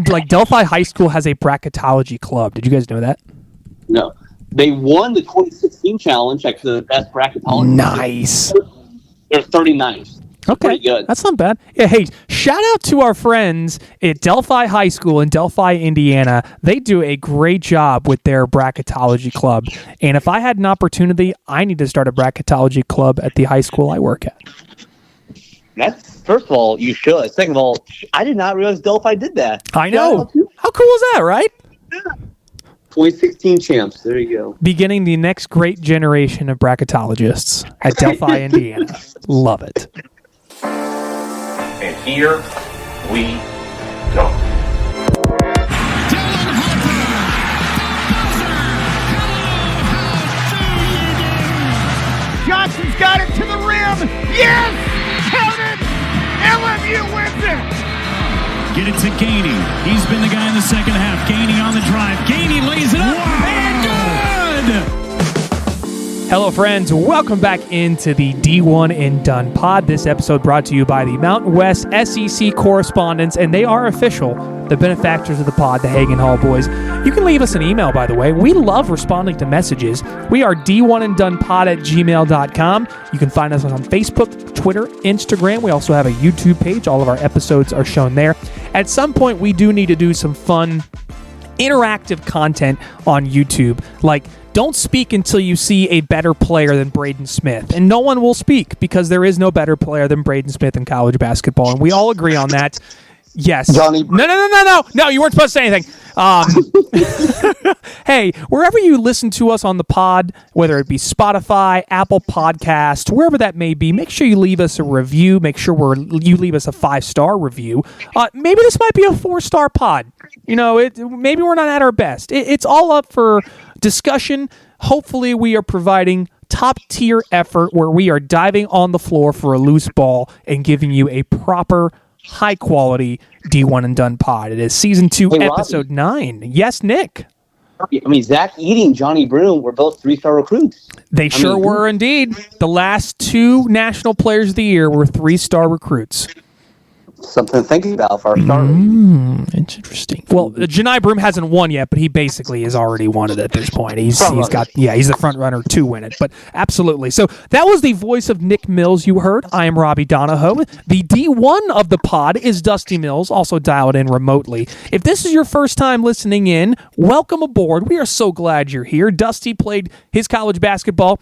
Like Delphi High School has a bracketology club. Did you guys know that? No. They won the 2016 challenge, like the best bracketology. Nice. They're 39th. Okay, that's not bad. Yeah, hey, shout out to our friends at Delphi High School in Delphi, Indiana. They do a great job with their bracketology club. And if I had an opportunity, I need to start a bracketology club at the high school I work at. That's, first of all, you should. Second of all, I did not realize Delphi did that. I know. How cool is that, right? Yeah. 2016 champs. There you go. Beginning the next great generation of bracketologists at Delphi, Indiana. Love it. And here we go. Johnson's got it to the rim. Yes! Count it! LMU wins it! Get it to Gainey. He's been the guy in the second half. Gainey on the drive. Gainey lays it up. And good! Hello, friends. Welcome back into the D1 and Done pod. This episode brought to you by the Mountain West SEC correspondents, and they are official, the benefactors of the pod, the Hagen Hall boys. You can leave us an email, by the way. We love responding to messages. We are d1anddonepod@gmail.com. You can find us on Facebook, Twitter, Instagram. We also have a YouTube page. All of our episodes are shown there. At some point, we do need to do some fun, interactive content on YouTube, like don't speak until you see a better player than Braden Smith. And no one will speak because there is no better player than Braden Smith in college basketball. And we all agree on that. Yes. Johnny. No, you weren't supposed to say anything. Hey, wherever you listen to us on the pod, whether it be Spotify, Apple Podcast, wherever that may be, make sure you leave us a review. Make sure you leave us a 5-star review. Maybe this might be a 4-star pod. Maybe we're not at our best. It's all up for discussion. Hopefully we are providing top-tier effort where we are diving on the floor for a loose ball and giving you a proper high-quality D1 and Done pod. It is Season 2, Episode 9. Yes, Nick? I mean, Zach Eating, Johnny Broom were both 3-star recruits. They sure were indeed. The last 2 National Players of the Year were 3-star recruits. Something to think about for our starters. Interesting. Well, Janai Broom hasn't won yet, but he basically has already won it at this point. He's the front runner to win it. But absolutely. So that was the voice of Nick Mills you heard. I am Robbie Donahoe. The D1 of the pod is Dusty Mills, also dialed in remotely. If this is your first time listening in, welcome aboard. We are so glad you're here. Dusty played his college basketball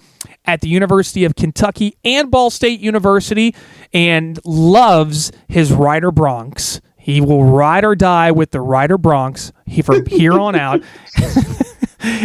at the University of Kentucky and Ball State University and loves his Rider Bronx. He will ride or die with the Rider Bronx from here on out.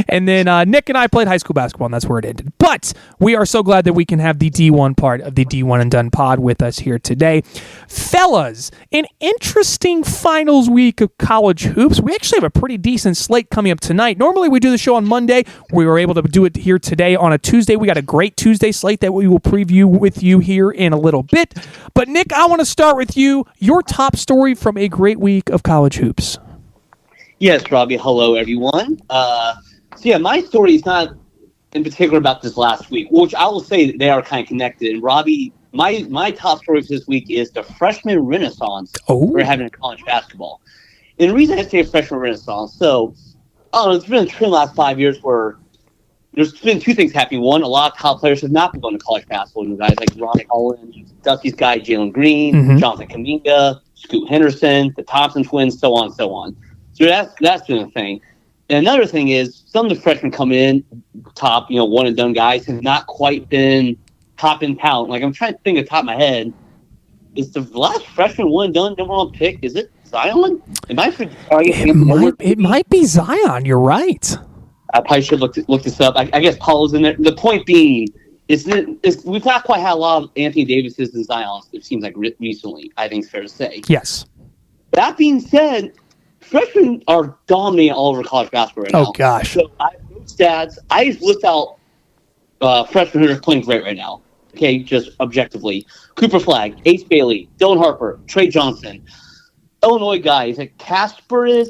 And then Nick and I played high school basketball, and that's where it ended. But we are so glad that we can have the D1 part of the D1 and Done pod with us here today. Fellas, an interesting finals week of college hoops. We actually have a pretty decent slate coming up tonight. Normally we do the show on Monday. We were able to do it here today on a Tuesday. We got a great Tuesday slate that we will preview with you here in a little bit. But Nick, I want to start with you. Your top story from a great week of college hoops. Yes, Robbie. Hello, everyone. My story is not in particular about this last week, which I will say that they are kind of connected. And Robbie, my top story for this week is the freshman renaissance we're having in college basketball. And the reason I say freshman renaissance, it's been a trend the last 5 years where there's been 2 things happening. One, a lot of top players have not been going to college basketball. Guys like Ronnie Holland, Dusty's guy, Jalen Green, Jonathan Kuminga, Scoot Henderson, the Thompson twins, so on and so on. So that's been a thing. And another thing is some of the freshmen come in top, one and done guys have not quite been top in talent. Like I'm trying to think of the top of my head. Is the last freshman one and done number 1 pick? Is it Zion? It might be Zion. You're right. I probably should look this up. I guess Paul is in there. The point being is we've not quite had a lot of Anthony Davises and Zions. It seems like recently. I think it's fair to say. Yes. That being said, freshmen are dominating all over college basketball right now. Oh, gosh. So I have no stats. I just list out freshmen who are playing great right now. Okay, just objectively. Cooper Flagg, Ace Bailey, Dylan Harper, Trey Johnson. Illinois guy, is it Kasparis?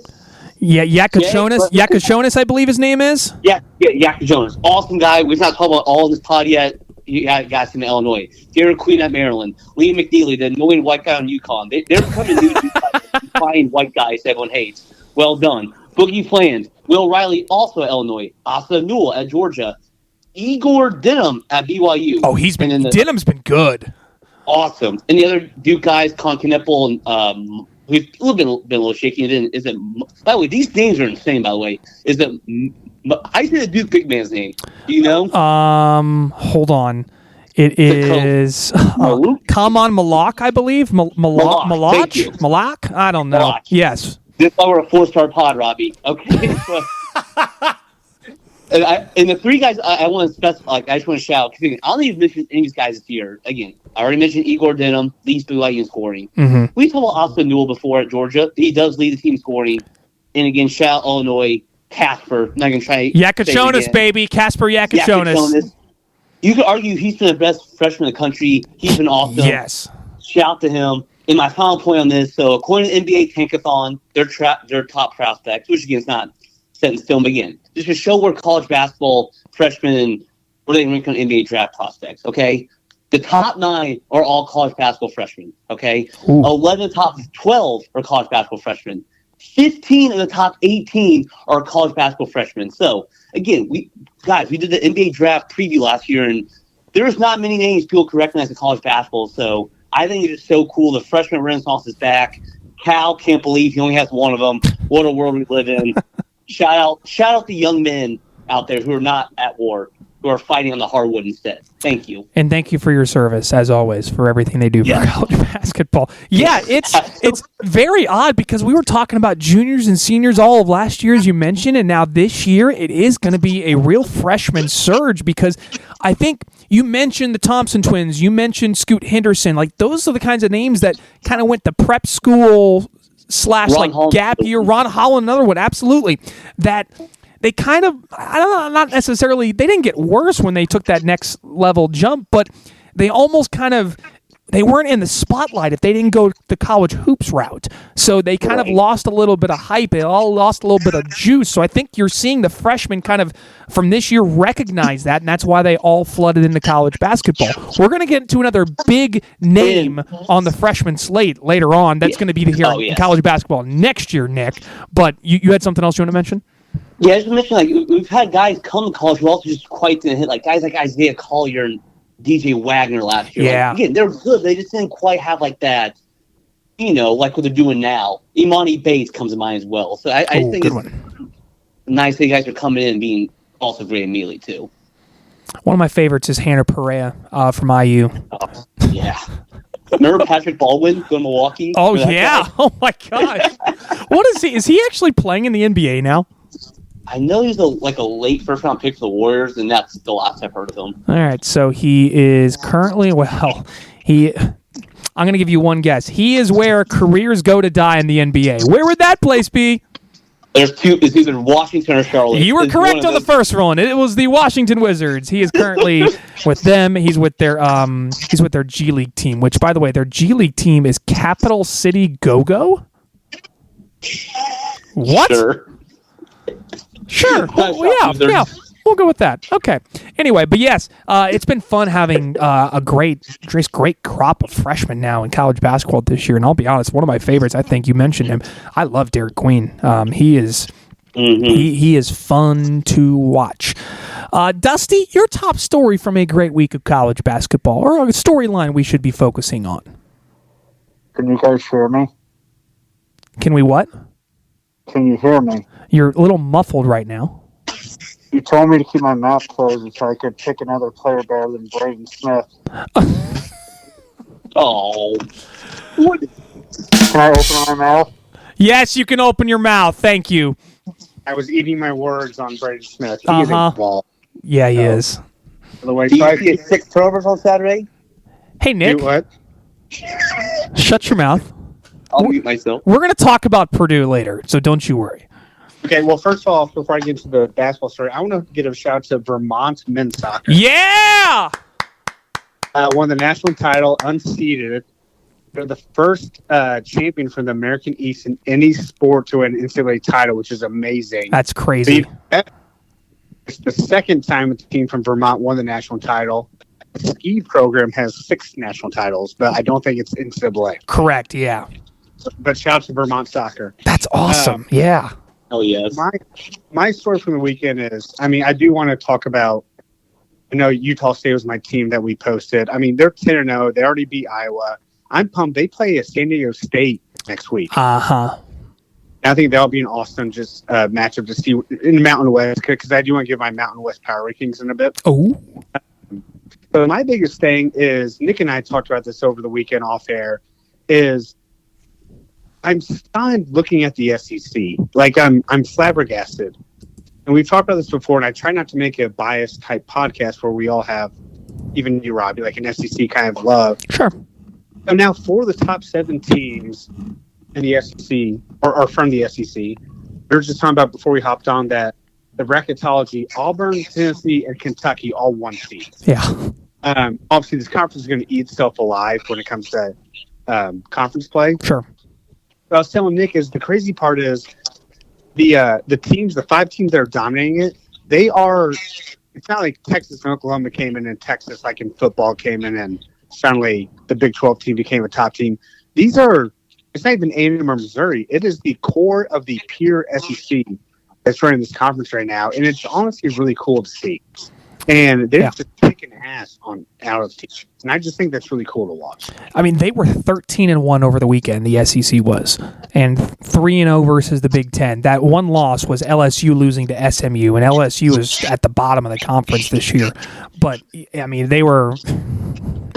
Yeah, Yakachonis, I believe his name is. Yeah, Yakachonis. Awesome guy. We've not talked about all of this pod yet. You guys in Illinois. Derek Queen at Maryland. Liam McNeely, the annoying white guy on UConn. They're becoming new UConn. crying white guys everyone hates. Well done. Boogie Fland, Will Riley, also at Illinois. Asa Newell at Georgia. Igor Denham at BYU. Oh, Denham's been good. Awesome. And the other Duke guys, Con Kneppel, and who's been a little shaky. Is it? By the way, these names are insane. By the way, is it? I say the Duke big man's name. Do you know? Hold on. It is Kaman Malak, I believe. Malak? I don't know. Malak. Yes. This is why we're a 4-star pod, Robbie. Okay. And the three guys I want to specify, I just want to shout. I don't even mention any of these guys this year. Again, I already mentioned Igor Denham, leads BYU in scoring. Mm-hmm. We talked about Austin Newell before at Georgia. He does lead the team scoring. And again, shout Illinois, Casper. I'm not going to try Yakachonis, baby. Casper Yakachonis. You could argue he's been the best freshman in the country. He's been awesome. Yes. Shout to him. And my final point on this, so according to NBA Tankathon, their top prospects, which again is not set in stone, but again, just to show where college basketball freshmen, where they rank on NBA draft prospects, okay? The top 9 are all college basketball freshmen, okay? Ooh. 11 of the top 12 are college basketball freshmen. 15 of the top 18 are college basketball freshmen. So, again, we did the NBA draft preview last year, and there's not many names people can recognize in college basketball, so I think it is so cool. The freshman renaissance is back. Cal can't believe he only has one of them. What a world we live in. Shout out the young men out there who are not at war, who are fighting on the hardwood instead. Thank you. And thank you for your service, as always, for everything they do for college basketball. Yeah, it's very odd because we were talking about juniors and seniors all of last year, as you mentioned, and now this year it is going to be a real freshman surge because I think you mentioned the Thompson twins, you mentioned Scoot Henderson. Like, those are the kinds of names that kind of went to prep school / like gap year. Ron Holland, another one, absolutely. That they kind of, I don't know, not necessarily, they didn't get worse when they took that next level jump, but they almost kind of, they weren't in the spotlight if they didn't go the college hoops route. So they kind of lost a little bit of hype. They all lost a little bit of juice. So I think you're seeing the freshmen kind of from this year recognize that, and that's why they all flooded into college basketball. We're going to get into another big name on the freshman slate later on. That's going to be here in college basketball next year, Nick. But you had something else you want to mention? Yeah, I just mentioned, like, we've had guys come to college who also just quite didn't hit, like guys like Isaiah Collier and DJ Wagner last year. Yeah. Like, again, they're good. They just didn't quite have like that, like what they're doing now. Imani Bates comes to mind as well. So I think it's nice that you guys are coming in and being also great immediately too. One of my favorites is Hannah Perea from IU. Oh, yeah. Remember Patrick Baldwin going to Milwaukee? Oh, yeah. Guy? Oh, my gosh. What is he? Is he actually playing in the NBA now? I know he's a late first-round pick for the Warriors, and that's the last I've heard of him. All right, so he is currently, I'm going to give you one guess. He is where careers go to die in the NBA. Where would that place be? There's two. It's either Washington or Charlotte. You were correct on the first one. It was the Washington Wizards. He is currently with them. He's with their G League team, which, by the way, their G League team is Capital City Go-Go? What? Sure. Well, yeah. We'll go with that. Okay. Anyway, but yes, it's been fun having a great crop of freshmen now in college basketball this year. And I'll be honest, one of my favorites, I think you mentioned him. I love Derek Queen. He is he is fun to watch. Dusty, your top story from a great week of college basketball, or a storyline we should be focusing on. Can you guys hear me? Can we what? Can you hear me? You're a little muffled right now. You told me to keep my mouth closed so I could pick another player better than Braden Smith. Oh. Can I open my mouth? Yes, you can open your mouth. Thank you. I was eating my words on Braden Smith. He is a ball. Yeah, he is. By the way, Did you see 6 turnovers on Saturday? Hey, Nick. Do what? Shut your mouth. I'll mute myself. We're going to talk about Purdue later, so don't you worry. Okay, well, first of all, before I get into the basketball story, I want to give a shout to Vermont men's soccer. Yeah! Won the national title, unseeded. They're the first champion from the American East in any sport to win an NCAA title, which is amazing. That's crazy. It's the second time a team from Vermont won the national title. The ski program has 6 national titles, but I don't think it's NCAA. Correct, yeah. but shout out to Vermont soccer. That's awesome. Yeah. Oh, yes. My story from the weekend is, I do want to talk about, Utah State was my team that we posted. They're 10-0. They already beat Iowa. I'm pumped. They play San Diego State next week. Uh-huh. I think that'll be an awesome matchup to see in the Mountain West, because I do want to give my Mountain West power rankings in a bit. Oh. But my biggest thing is, Nick and I talked about this over the weekend off air, is I'm stunned looking at the SEC. Like, I'm flabbergasted. And we've talked about this before, and I try not to make a biased type podcast where we all have, even you, Robbie, like an SEC kind of love. Sure. So now 4 of the top 7 teams in the SEC, or from the SEC, we were just talking about before we hopped on that the bracketology, Auburn, Tennessee, and Kentucky all 1 seed. Yeah. Obviously, this conference is going to eat itself alive when it comes to conference play. Sure. What I was telling Nick is the crazy part is the teams, the 5 teams that are dominating it, they are. It's not like Texas and Oklahoma came in, and Texas, like in football, came in, and suddenly the Big 12 team became a top team. These are. It's not even A&M or Missouri. It is the core of the pure SEC that's running this conference right now, and it's honestly really cool to see. And they're just kicking ass out of teams, and I just think that's really cool to watch. They were 13-1 over the weekend. The SEC was, and 3-0 versus the Big Ten. That one loss was LSU losing to SMU, and LSU is at the bottom of the conference this year. But they were.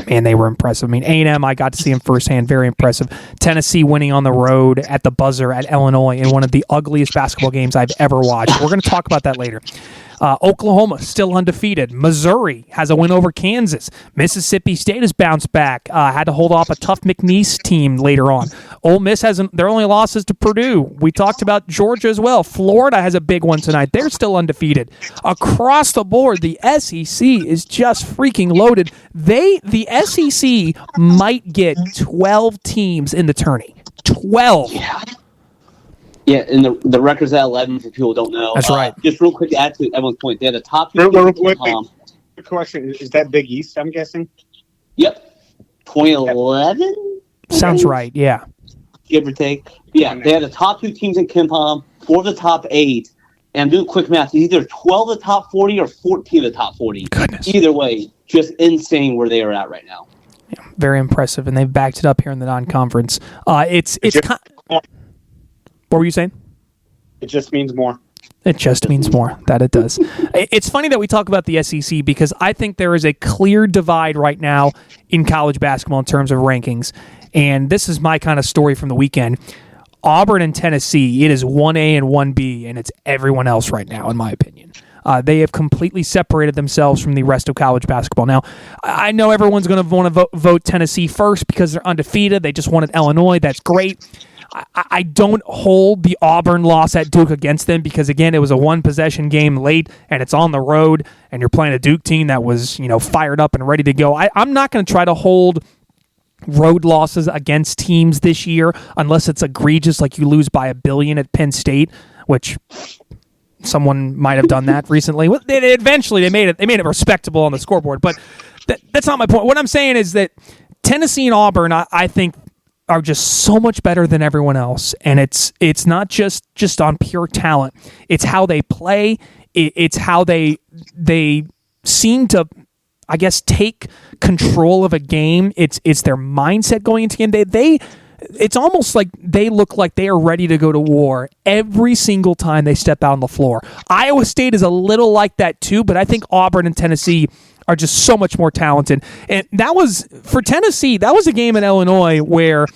And they were impressive. A&M, I got to see them firsthand. Very impressive. Tennessee winning on the road at the buzzer at Illinois in one of the ugliest basketball games I've ever watched. We're going to talk about that later. Oklahoma still undefeated. Missouri has a win over Kansas. Mississippi State has bounced back. Had to hold off a tough McNeese team later on. Ole Miss has their only losses to Purdue. We talked about Georgia as well. Florida has a big one tonight. They're still undefeated. Across the board, the SEC is just freaking loaded. The SEC might get 12 teams in the tourney. 12. Yeah, and the record's at 11 for people who don't know. That's right. Just real quick to add to everyone's point, they had a top 2 Wait. Good question. Is that Big East, I'm guessing? Yep. 2011? Sounds right, yeah. Give or take. Yeah, they had the top 2 teams in KenPom, 4 of the top 8, and do quick math. It's either 12 of the top 40 or 14 of the top 40. Goodness. Either way, just insane where they are at right now. Yeah, very impressive, and they've backed it up here in the non-conference. What were you saying? It just means more. It just means more. That it does. It's funny that we talk about the SEC because I think there is a clear divide right now in college basketball in terms of rankings. And this is my kind of story from the weekend. Auburn and Tennessee, it is 1A and 1B, and it's everyone else right now, in my opinion. They have completely separated themselves from the rest of college basketball. Now, I know everyone's going to want to vote Tennessee first because they're undefeated. They just wanted Illinois. That's great. I don't hold the Auburn loss at Duke against them because, again, it was a one-possession game late, and it's on the road, and you're playing a Duke team that was, fired up and ready to go. I'm not going to try to hold road losses against teams this year unless it's egregious, like you lose by $1 billion at Penn State, which someone might have done that recently. Eventually, they made it respectable on the scoreboard, but that's not my point. What I'm saying is that Tennessee and Auburn, I think, are just so much better than everyone else, and it's not just on pure talent. It's how they play. It's how they seem to, I guess, take control of a game. It's their mindset going into the game. It's almost like they look like they are ready to go to war every single time they step out on the floor. Iowa State is a little like that too, but I think Auburn and Tennessee are just so much more talented. And that was, for Tennessee, that was a game in Illinois where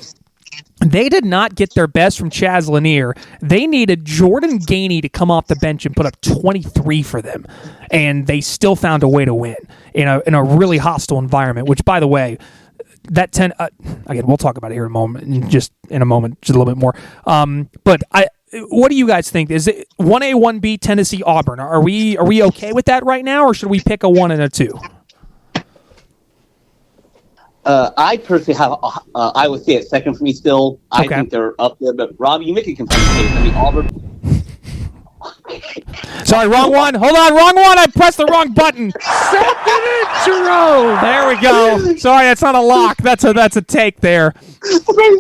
they did not get their best from Chaz Lanier. They needed Jordan Gainey to come off the bench and put up 23 for them. And they still found a way to win in a really hostile environment, which, by the way, that 10 again, we'll talk about it here in a moment, just a little bit more. But what do you guys think? Is it 1A, 1B, Tennessee, Auburn? Are we okay with that right now, or should we pick a 1 and a 2? I personally have Iowa State at second for me still. I think they're up there. But, Robbie, you make a compelling case. Auburn. Sorry, wrong one. Hold on, wrong one. I pressed the wrong button. Second intro. There we go. Sorry, that's not a lock. That's a take there. But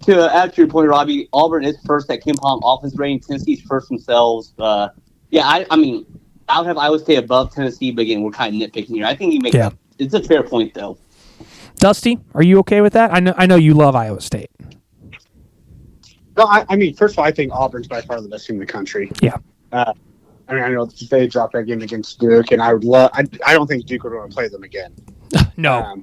to add to your point, Robbie, Auburn is first at KenPom offense rating. Tennessee's first themselves. I mean, I would have Iowa State above Tennessee, but again, we're kind of nitpicking here. I think you make it's a fair point, though. Dusty, are you okay with that? I know you love Iowa State. No, I mean, first of all, I think Auburn's by far the best team in the country. Yeah. I mean, I know they dropped that game against Duke, and I don't think Duke would want to play them again. No.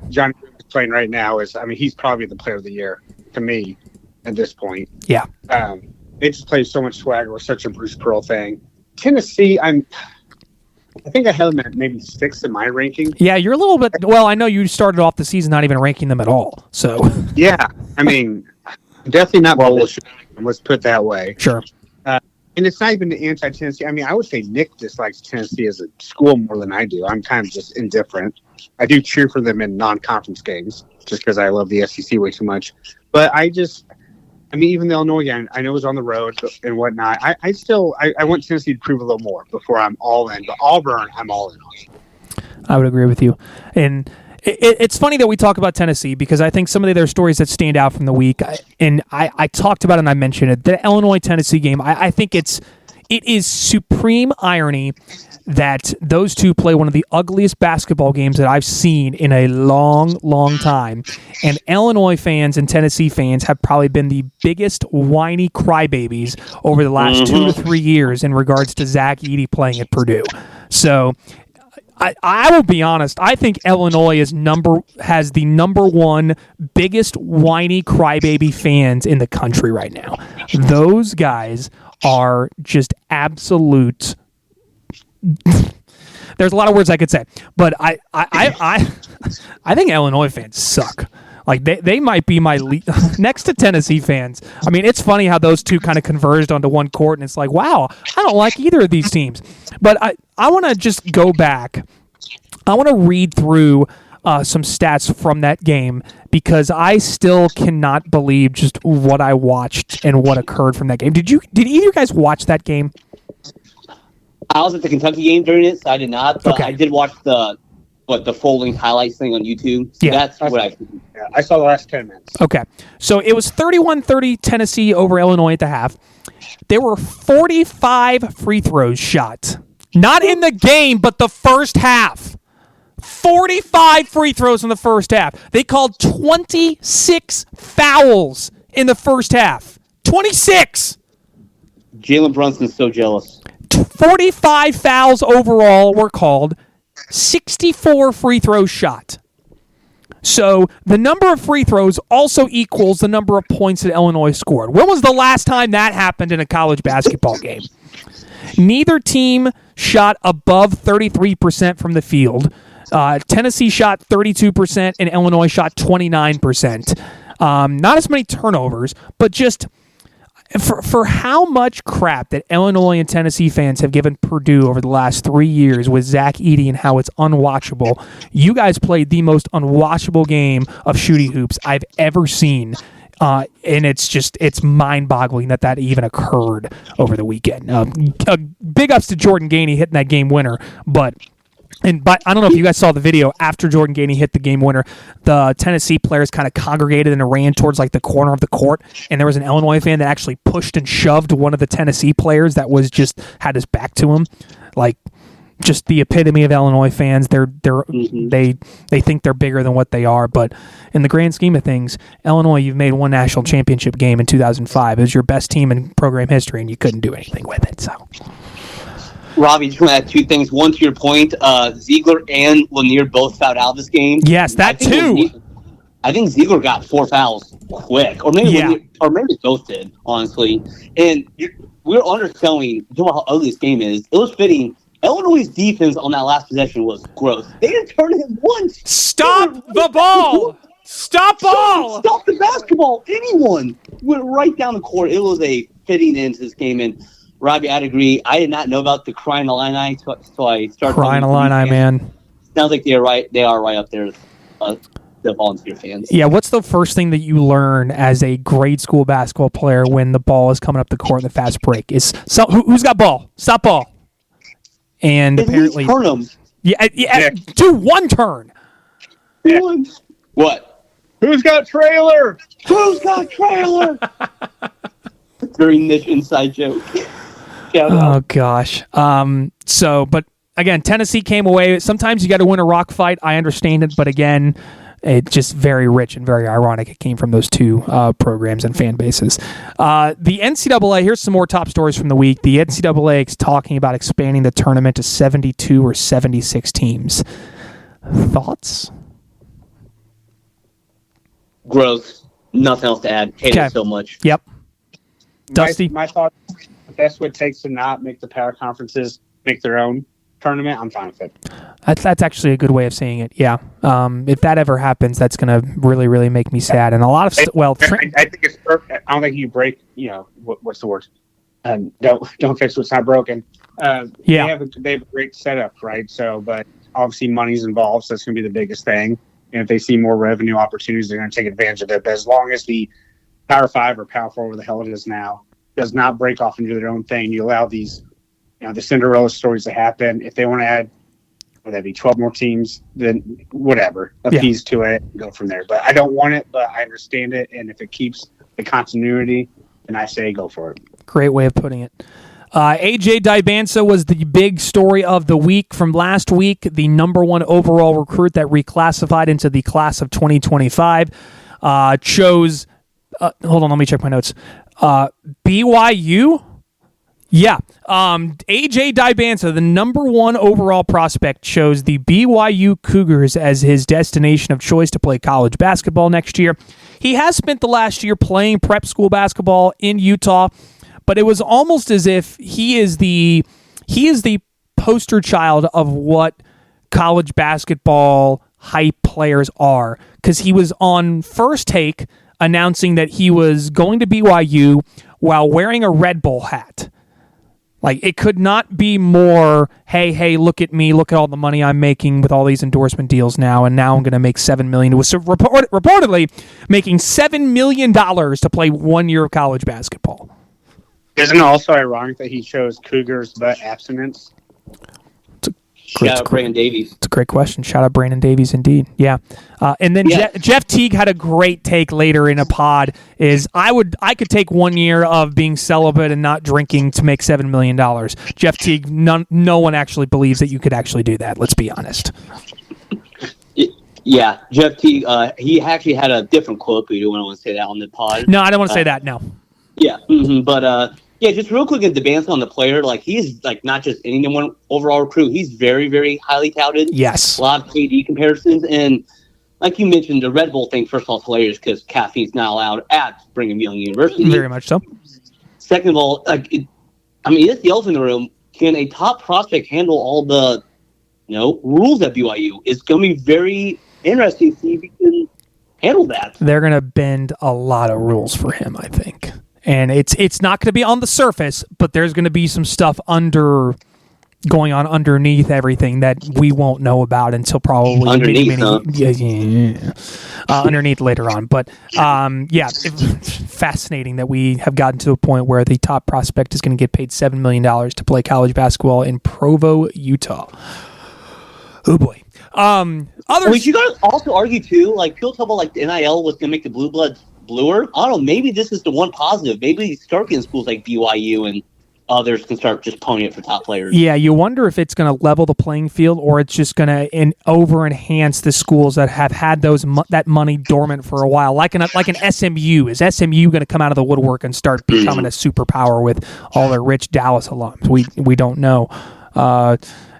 Johnny is playing right now he's probably the player of the year to me at this point. Yeah. They just play so much swagger with such a Bruce Pearl thing. Tennessee, I think I held them at maybe 6th in my ranking. Yeah, you're a little bit. Well, I know you started off the season not even ranking them at all. So. Yeah, I mean, definitely not bullish. Let's put it that way. Sure. And it's not even the anti-Tennessee. I mean, I would say Nick dislikes Tennessee as a school more than I do. I'm kind of just indifferent. I do cheer for them in non-conference games just because I love the SEC way too much. But even the Illinois game, I know it was on the road and whatnot. I want Tennessee to prove a little more before I'm all in. But Auburn, I'm all in on. I would agree with you. And it's funny that we talk about Tennessee because I think some of their stories that stand out from the week, I talked about it and I mentioned it, the Illinois-Tennessee game, I think it is supreme irony that those two play one of the ugliest basketball games that I've seen in a long, long time. And Illinois fans and Tennessee fans have probably been the biggest whiny crybabies over the last 2 to 3 years in regards to Zach Edey playing at Purdue. So I will be honest. I think Illinois has the number one biggest whiny crybaby fans in the country right now. Those guys are just absolute. There's a lot of words I could say, but I think Illinois fans suck. Like they might be my next to Tennessee fans. I mean, it's funny how those two kind of converged onto one court, and it's like, wow, I don't like either of these teams. But I want to just go back. I want to read through some stats from that game because I still cannot believe just what I watched and what occurred from that game. Did either of you guys watch that game? I was at the Kentucky game during it, so I did not. But okay. I did watch the full-length highlights thing on YouTube. So that's what I saw the last 10 minutes. Okay. So it was 31-30 Tennessee over Illinois at the half. There were 45 free throws shot. Not in the game, but the first half. 45 free throws in the first half. They called 26 fouls in the first half. 26! Jalen Brunson's so jealous. 45 fouls overall were called. 64 free throws shot. So the number of free throws also equals the number of points that Illinois scored. When was the last time that happened in a college basketball game? Neither team shot above 33% from the field. Tennessee shot 32% and Illinois shot 29%. Not as many turnovers, but just for how much crap that Illinois and Tennessee fans have given Purdue over the last 3 years with Zach Edey and how it's unwatchable, you guys played the most unwatchable game of shooting hoops I've ever seen. And it's mind-boggling that even occurred over the weekend. Big ups to Jordan Gainey hitting that game winner, but I don't know if you guys saw the video after Jordan Gainey hit the game winner. The Tennessee players kind of congregated and ran towards like the corner of the court, and there was an Illinois fan that actually pushed and shoved one of the Tennessee players that was just had his back to him, like just the epitome of Illinois fans. They think they're bigger than what they are, but in the grand scheme of things, Illinois, you've made one national championship game in 2005. It was your best team in program history, and you couldn't do anything with it. So. Robbie, just want to add two things. One, to your point, Ziegler and Lanier both fouled out this game. Yes, that too. I think Ziegler got 4 fouls quick, or maybe both did, honestly. And we're underselling how ugly this game is. It was fitting. Illinois' defense on that last possession was gross. They didn't turn it once. Stop the ball! Stop ball! Stop the basketball! Anyone went right down the court. It was a fitting end to this game, and Robbie, I'd agree. I did not know about the Crying Illini, so I started. Crying Illini, man. Sounds like they are right up there. the volunteer fans. Yeah, what's the first thing that you learn as a grade school basketball player when the ball is coming up the court in the fast break? Is who's got ball? Stop ball. And At apparently, least turn 'em. Yeah, do one turn. Yeah. What? Who's got trailer? Who's got trailer? Very niche inside joke. Shout Oh out. gosh. But again, Tennessee came away. Sometimes you got to win a rock fight. I understand it, but again, it's just very rich and very ironic. It came from those two programs and fan bases. The NCAA. Here's some more top stories from the week. The NCAA is talking about expanding the tournament to 72 or 76 teams. Thoughts? Gross. Nothing else to add. Hate Okay. it so much. Yep. Dusty? My thought, if that's what it takes to not make the power conferences make their own tournament, I'm fine with it. That's actually a good way of saying it. Yeah. If that ever happens, that's going to really, really make me sad. And a lot of I think it's perfect. I don't think you break. What's the word? Don't fix what's not broken. Yeah. They have a great setup, right? So, but obviously money's involved, so that's going to be the biggest thing. And if they see more revenue opportunities, they're going to take advantage of it. But as long as the Power 5 or Power 4, whatever the hell it is now, does not break off and do their own thing, you allow these, the Cinderella stories to happen. If they want to add, would that be 12 more teams? Then whatever, appease to it, and go from there. But I don't want it, but I understand it. And if it keeps the continuity, then I say go for it. Great way of putting it. AJ Dibansa was the big story of the week from last week, the number one overall recruit that reclassified into the class of 2025. Chose, hold on, let me check my notes. BYU? Yeah. AJ Dibansa, the number one overall prospect, chose the BYU Cougars as his destination of choice to play college basketball next year. He has spent the last year playing prep school basketball in Utah, but it was almost as if he is the poster child of what college basketball hype players are, because he was on First Take announcing that he was going to BYU while wearing a Red Bull hat. Like, it could not be more, hey, look at me, look at all the money I'm making with all these endorsement deals now, and now I'm going to make $7 million. It was reportedly making $7 million to play 1 year of college basketball. Isn't it also ironic that he chose Cougars but abstinence? Shout out Brandon Davies. It's a great question. Shout out Brandon Davies, indeed. Yeah. And then Jeff Teague had a great take later in a pod. Is I could take 1 year of being celibate and not drinking to make $7 million. Jeff Teague, no one actually believes that you could actually do that. Let's be honest. Yeah, Jeff Teague. He actually had a different quote, but you don't want to say that on the pod. No, I don't want to say that. No. Yeah, but just real quick, in advance on the player, like, he's like not just any number one overall recruit. He's very, very highly touted. Yes. A lot of KD comparisons, and like you mentioned, the Red Bull thing. First of all, it's hilarious because caffeine's not allowed at Brigham Young University. Very much so. Second of all, it's the elephant in the room. Can a top prospect handle all the, rules at BYU? It's going to be very interesting to see if he can handle that. They're going to bend a lot of rules for him, I think. And it's not going to be on the surface, but there's going to be some stuff going on underneath everything that we won't know about until probably underneath later on. But it's fascinating that we have gotten to a point where the top prospect is going to get paid $7 million to play college basketball in Provo, Utah. Oh boy. You got to also argue too. Like, people talk about like the NIL was going to make the blue bloods bluer. I don't know. Maybe this is the one positive. Maybe start getting schools like BYU and others can start just ponying it for top players. Yeah, you wonder if it's going to level the playing field or it's just going to over enhance the schools that have had that money dormant for a while, like an SMU. Is SMU going to come out of the woodwork and start becoming a superpower with all their rich Dallas alums? We don't know.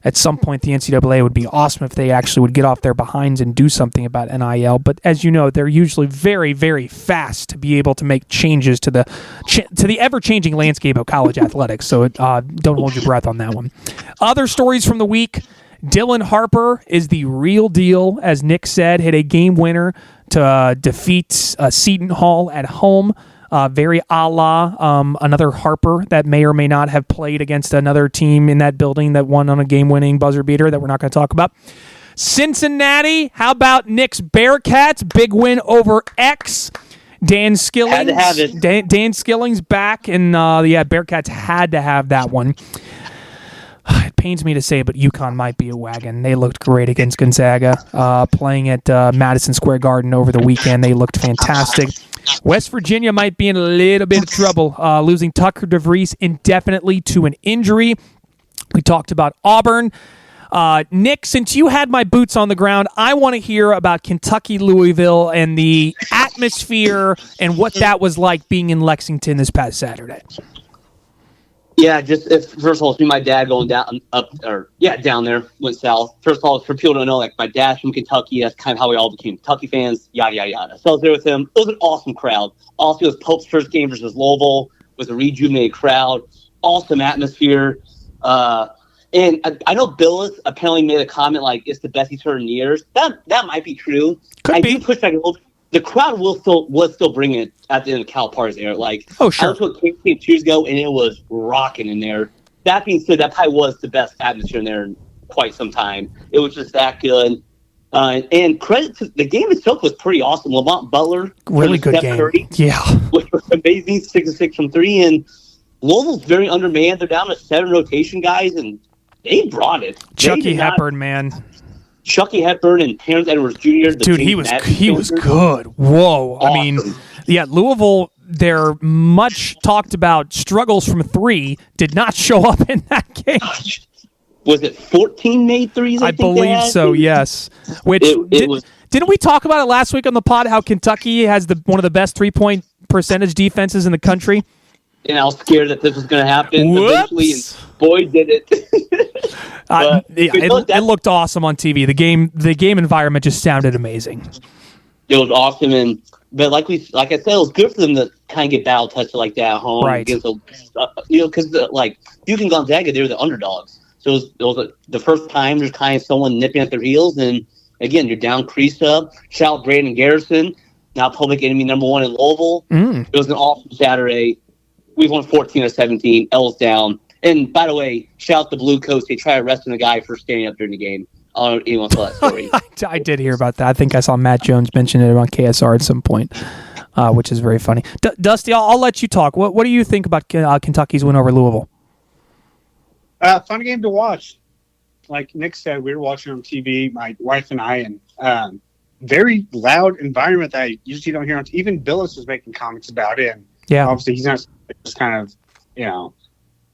At some point, the NCAA would be awesome if they actually would get off their behinds and do something about NIL. But as you know, they're usually very, very fast to be able to make changes to the ever-changing landscape of college athletics. So don't hold your breath on that one. Other stories from the week. Dylan Harper is the real deal, as Nick said, hit a game winner to defeat Seton Hall at home. Very a la another Harper that may or may not have played against another team in that building that won on a game-winning buzzer beater that we're not going to talk about. Cincinnati, how about Nick's Bearcats? Big win over X. Dan Skillings. Had to have it. Dan Skillings back, and Bearcats had to have that one. It pains me to say, but UConn might be a wagon. They looked great against Gonzaga. Playing at Madison Square Garden over the weekend, they looked fantastic. West Virginia might be in a little bit of trouble, losing Tucker DeVries indefinitely to an injury. We talked about Auburn. Nick, since you had my boots on the ground, I want to hear about Kentucky-Louisville and the atmosphere and what that was like being in Lexington this past Saturday. Yeah, first of all, see my dad going down there, went south. First of all, for people who don't know, like my dad's from Kentucky. That's kind of how we all became Kentucky fans. Yada yada yada. So I was there with him. It was an awesome crowd. Also, it was Pope's first game versus Louisville. It was a rejuvenated crowd. Awesome atmosphere. And I know Billis apparently made a comment like it's the best he's heard in years. That might be true. Could be. I do push back a little. The crowd was still bringing it at the end of Calipari's era. Like, oh, sure. I was with King State 2 ago, and it was rocking in there. That being said, that probably was the best atmosphere in there in quite some time. It was just that good. And credit to the game itself was pretty awesome. Lamont Butler, really good game. Curry, yeah, which was amazing. 6-6 from 3, and Louisville's very undermanned. They're down to 7 rotation guys, and they brought it. Chucky Hepburn, man. Chucky Hepburn and Terrence Edwards Jr. Dude, he was good. Whoa. Awesome. I mean, yeah, Louisville, their much talked about struggles from 3 did not show up in that game. Was it 14 made threes? I believe so, yes. Which didn't we talk about it last week on the pod, how Kentucky has one of the best 3-point percentage defenses in the country? And I was scared that this was going to happen eventually, and boy, did it. It looked awesome on TV. The game environment just sounded amazing. It was awesome, but like I said, it was good for them to kind of get battle tested like that at home, right? Because like UConn Gonzaga, they were the underdogs, so it was the first time there's kind of someone nipping at their heels, and again, you're down crease up. Shout out Brandon Garrison, now public enemy number 1 in Louisville. It was an awesome Saturday. We won 14-17. L's down. And by the way, shout out the Blue Coast. They tried arresting the guy for standing up during the game. I don't know if anyone saw that story. I did hear about that. I think I saw Matt Jones mention it on KSR at some point, which is very funny. Dusty, I'll let you talk. What do you think about Kentucky's win over Louisville? Fun game to watch. Like Nick said, we were watching on TV, my wife and I, and very loud environment that I usually don't hear on TV. Even Billis was making comments about it. And yeah, obviously he's not just kind of,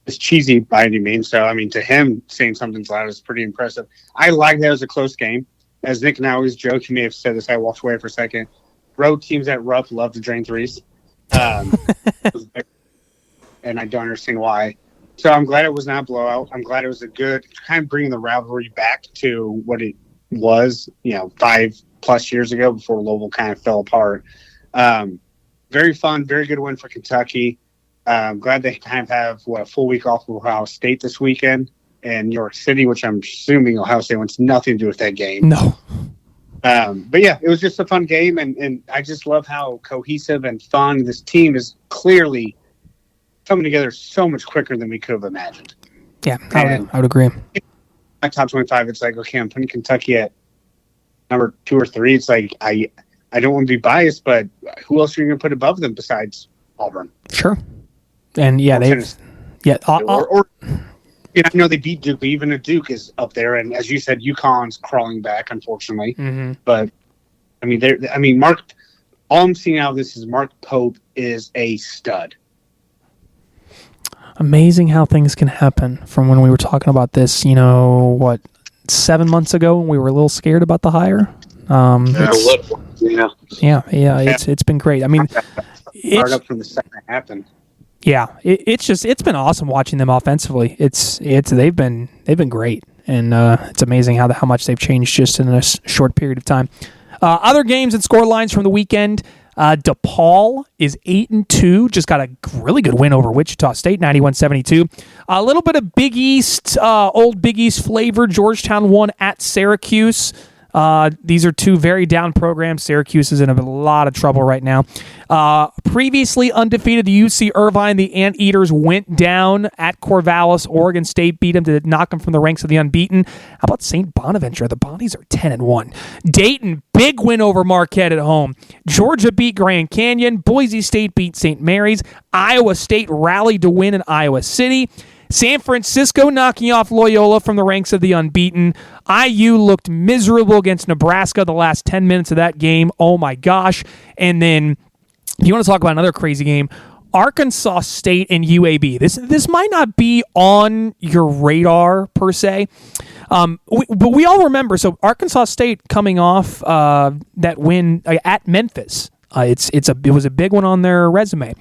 it's cheesy by any means. So, I mean, to him, saying something's loud is pretty impressive. I like that it was a close game. As Nick and I always joke, he may have said this, I walked away for a second. Road teams at Rupp love to drain threes. And I don't understand why. So I'm glad it was not a blowout. I'm glad it was a good, kind of bringing the rivalry back to what it was, 5+ years ago before Louisville kind of fell apart. Very fun, very good win for Kentucky. I'm glad they kind of have a full week off of Ohio State this weekend and New York City, which I'm assuming Ohio State wants nothing to do with that game. No. But yeah, it was just a fun game, and I just love how cohesive and fun this team is clearly coming together so much quicker than we could have imagined. Yeah, I would agree. My top 25, it's like, okay, I'm putting Kentucky at number 2 or 3. It's like I don't want to be biased, but who else are you going to put above them besides Auburn? Sure. And yeah, I know they beat Duke, but even a Duke is up there. And as you said, UConn's crawling back, unfortunately. Mm-hmm. But Mark. All I'm seeing out of this is Mark Pope is a stud. Amazing how things can happen. From when we were talking about this, 7 months ago, when we were a little scared about the hire. It's been great. I mean, start up from the second it happened. Yeah, it's been awesome watching them offensively. They've been great, and it's amazing how much they've changed just in a short period of time. Other games and score lines from the weekend. DePaul is 8-2. Just got a really good win over Wichita State, 91-72. A little bit of Big East, old Big East flavor. Georgetown won at Syracuse. These are two very down programs. Syracuse is in a lot of trouble right now. Previously undefeated UC Irvine, the Anteaters went down at Corvallis. Oregon State beat them to knock them from the ranks of the unbeaten. How about St. Bonaventure? The Bonnies are 10-1. Dayton, big win over Marquette at home. Georgia beat Grand Canyon. Boise State beat St. Mary's. Iowa State rallied to win in Iowa City. San Francisco knocking off Loyola from the ranks of the unbeaten. IU looked miserable against Nebraska the last 10 minutes of that game. Oh my gosh. And then, if you want to talk about another crazy game, Arkansas State and UAB. This might not be on your radar per se, but we all remember. So Arkansas State coming off that win at Memphis. It was a big one on their resume.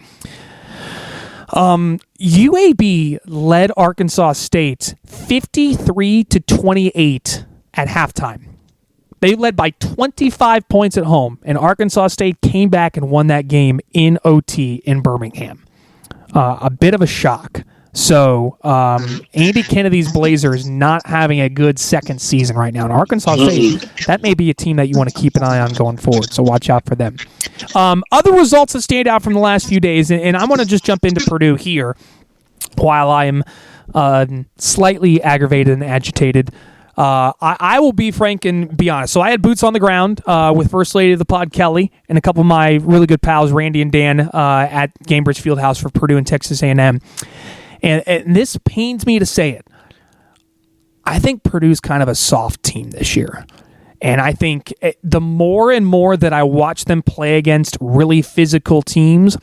UAB led Arkansas State 53-28 at halftime. They led by 25 points at home, and Arkansas State came back and won that game in OT in Birmingham. A bit of a shock. So Andy Kennedy's Blazers not having a good second season right now. And Arkansas State, that may be a team that you want to keep an eye on going forward, so watch out for them. Other results that stand out from the last few days, and I'm going to just jump into Purdue here while I am slightly aggravated and agitated. I will be frank and be honest. So I had boots on the ground with First Lady of the Pod, Kelly, and a couple of my really good pals, Randy and Dan, at Gamebridge Fieldhouse for Purdue and Texas A&M. And this pains me to say it. I think Purdue's kind of a soft team this year. And I think the more and more that I watch them play against really physical teams,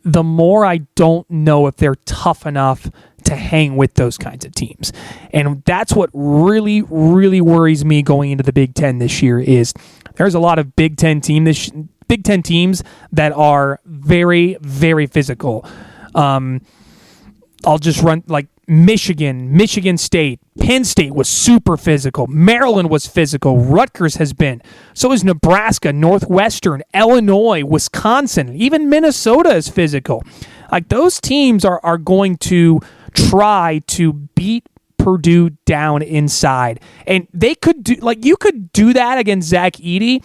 the more I don't know if they're tough enough to hang with those kinds of teams. And that's what really, really worries me going into the Big Ten this year is there's a lot of Big Ten teams that are very, very physical. I'll just run like Michigan State, Penn State was super physical. Maryland was physical. Rutgers has been. So is Nebraska, Northwestern, Illinois, Wisconsin. Even Minnesota is physical. Like those teams are going to try to beat Purdue down inside. And they could do, like you could do that against Zach Edey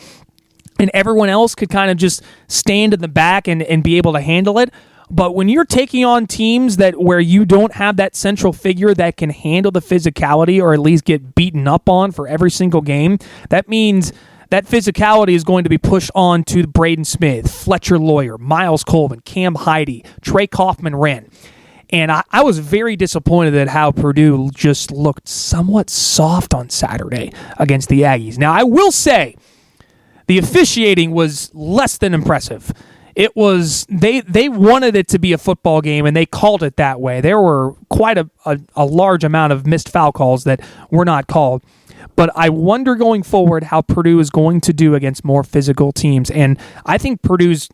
and everyone else could kind of just stand in the back and be able to handle it. But when you're taking on teams where you don't have that central figure that can handle the physicality or at least get beaten up on for every single game, that means that physicality is going to be pushed on to Braden Smith, Fletcher Lawyer, Miles Colvin, Cam Heide, Trey Kaufman-Wren. And I was very disappointed at how Purdue just looked somewhat soft on Saturday against the Aggies. Now, I will say the officiating was less than impressive. It was they wanted it to be a football game, and they called it that way. There were quite a large amount of missed foul calls that were not called. But I wonder going forward how Purdue is going to do against more physical teams. And I think Purdue's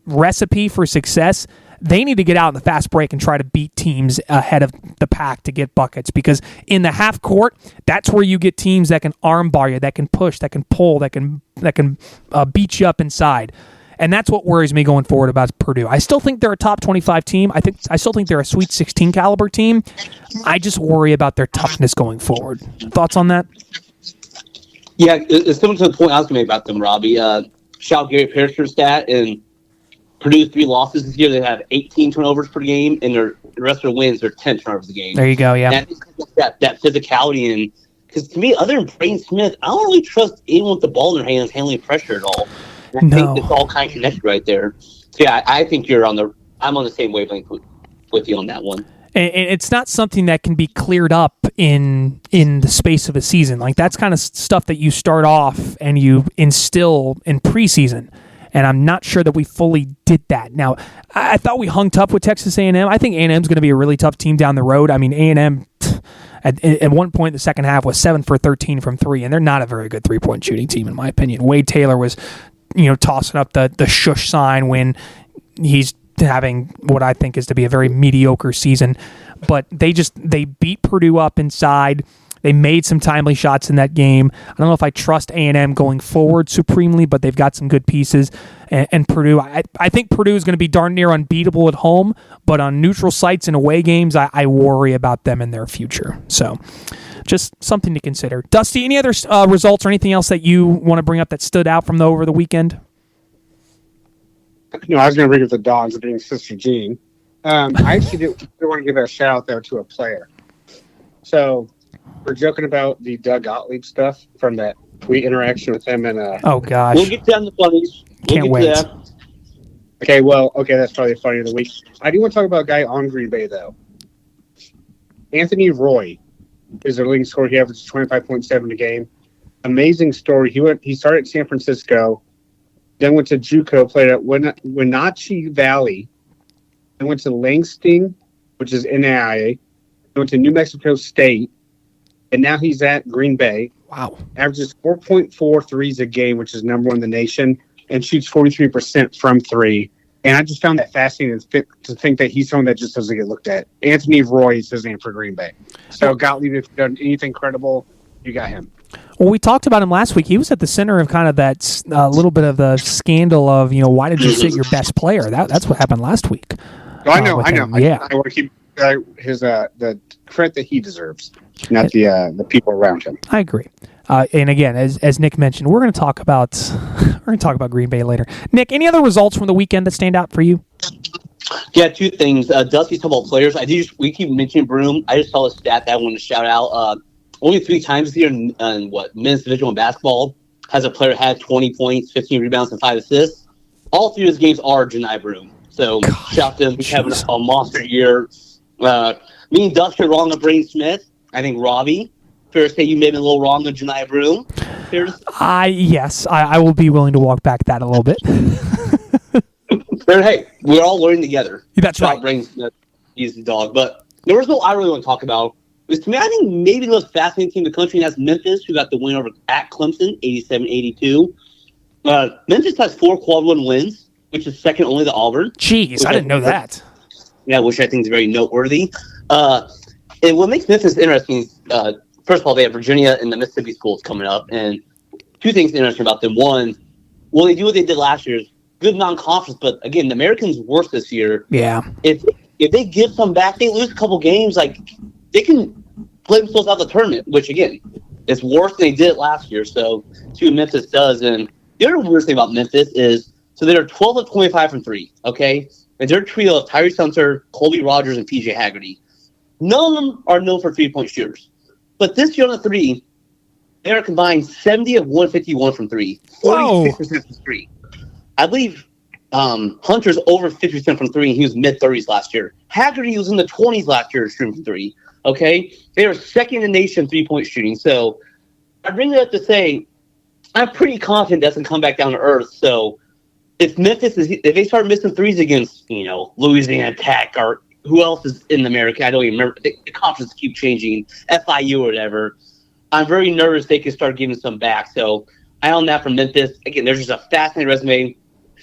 recipe for success, they need to get out in the fast break and try to beat teams ahead of the pack to get buckets. Because in the half court, that's where you get teams that can armbar you, that can push, that can pull, that can beat you up inside. And that's what worries me going forward about Purdue. I still think they're a top 25 team. I still think they're a Sweet 16 caliber team. I just worry about their toughness going forward. Thoughts on that? Yeah, it's similar to the point I was going to make about them, Robbie. Shout out Gary Pearson's stat, and Purdue's 3 losses this year, they have 18 turnovers per game, and the rest of their wins are 10 turnovers a game. There you go, yeah. That physicality, and because to me, other than Braden Smith, I don't really trust anyone with the ball in their hands handling pressure at all. And I think it's all kind of connected right there. So yeah, I think I'm on the same wavelength with you on that one. And it's not something that can be cleared up in the space of a season. Like that's kind of stuff that you start off and you instill in preseason. And I'm not sure that we fully did that. Now, I thought we hung tough with Texas A&M. I think A&M is going to be a really tough team down the road. I mean, A&M at one point in the second half was 7 for 13 from 3, and they're not a very good three-point shooting team in my opinion. Wade Taylor was, tossing up the shush sign when he's having what I think is to be a very mediocre season. But they beat Purdue up inside. They made some timely shots in that game. I don't know if I trust A&M going forward supremely, but they've got some good pieces. And Purdue, I think Purdue is going to be darn near unbeatable at home, but on neutral sites and away games, I worry about them and their future. So just something to consider. Dusty, any other results or anything else that you want to bring up that stood out from over the weekend? No, I was going to bring up the dogs being Sister Jean. I actually do want to give a shout out there to a player. So we're joking about the Doug Gottlieb stuff from that tweet interaction with him and oh gosh, we'll get down the funnies. Can't wait. Okay, that's probably the funny of the week. I do want to talk about a guy on Green Bay though. Anthony Roy is their leading scorer. He averages 25.7 a game. Amazing story. He started at San Francisco, then went to JUCO, played at Wenatchee Valley, then went to Langston, which is NAIA, went to New Mexico State, and now he's at Green Bay. Wow. Averages 4.4 threes a game, which is number 1 in the nation, and shoots 43% from three. And I just found that fascinating to think that he's someone that just doesn't get looked at. Anthony Roy is his name for Green Bay. So Gottlieb, if you've done anything credible, you got him. Well, we talked about him last week. He was at the center of kind of that little bit of the scandal of, why did you sit your best player? That's what happened last week. I know. Yeah. I want to keep his the credit that he deserves, not the people around him. I agree. And again, as Nick mentioned, we're going to talk about Green Bay later. Nick, any other results from the weekend that stand out for you? Yeah, two things. Dusty's talking about players. We keep mentioning Broom. I just saw a stat that I wanted to shout out. Only 3 times this year in men's division in basketball has a player had 20 points, 15 rebounds, and 5 assists. All 3 of his games are Janai Broom. So shout out to him. He's having a monster year. Me and Dusty are wrong on Braden Smith. I think Robbie, fair to say you may have been a little wrong on Janai Broom. Yes, I will be willing to walk back that a little bit. But hey, we're all learning together. That's right. Braden Smith, he's the dog. But the result I really want to talk about is, to me, I think maybe the most fascinating team in the country has Memphis, who got the win over at Clemson, 87-82. Memphis has 4 quad 1 wins, which is second only to Auburn. Jeez, I didn't know that. Yeah, which I think is very noteworthy. And what makes Memphis interesting is, first of all, they have Virginia and the Mississippi schools coming up. And 2 things interesting about them. One, will they do what they did last year? Good non-conference, but again, the Americans worse this year. Yeah. If they give some back, they lose a couple games, they can play themselves out of the tournament, which again, is worse than they did last year. So see what Memphis does. And the other weird thing about Memphis is, so they're 12 of 25 from 3, okay? And their trio of Tyrese Hunter, Colby Rogers, and PJ Haggerty. None of them are known for 3-point shooters. But this year on the 3, they are combined 70 of 151 from 3. 46% from 3. I believe Hunter's over 50% from 3, and he was mid-30s last year. Haggerty was in the 20s last year shooting from 3. Okay? They are second in the nation 3-point shooting. So I bring that up to say I'm pretty confident that's going to come back down to earth. So if they start missing threes against, Louisiana Tech or who else is in America, I don't even remember. The conferences keep changing, FIU or whatever. I'm very nervous they can start giving some back. So I own that from Memphis. Again, there's just a fascinating resume.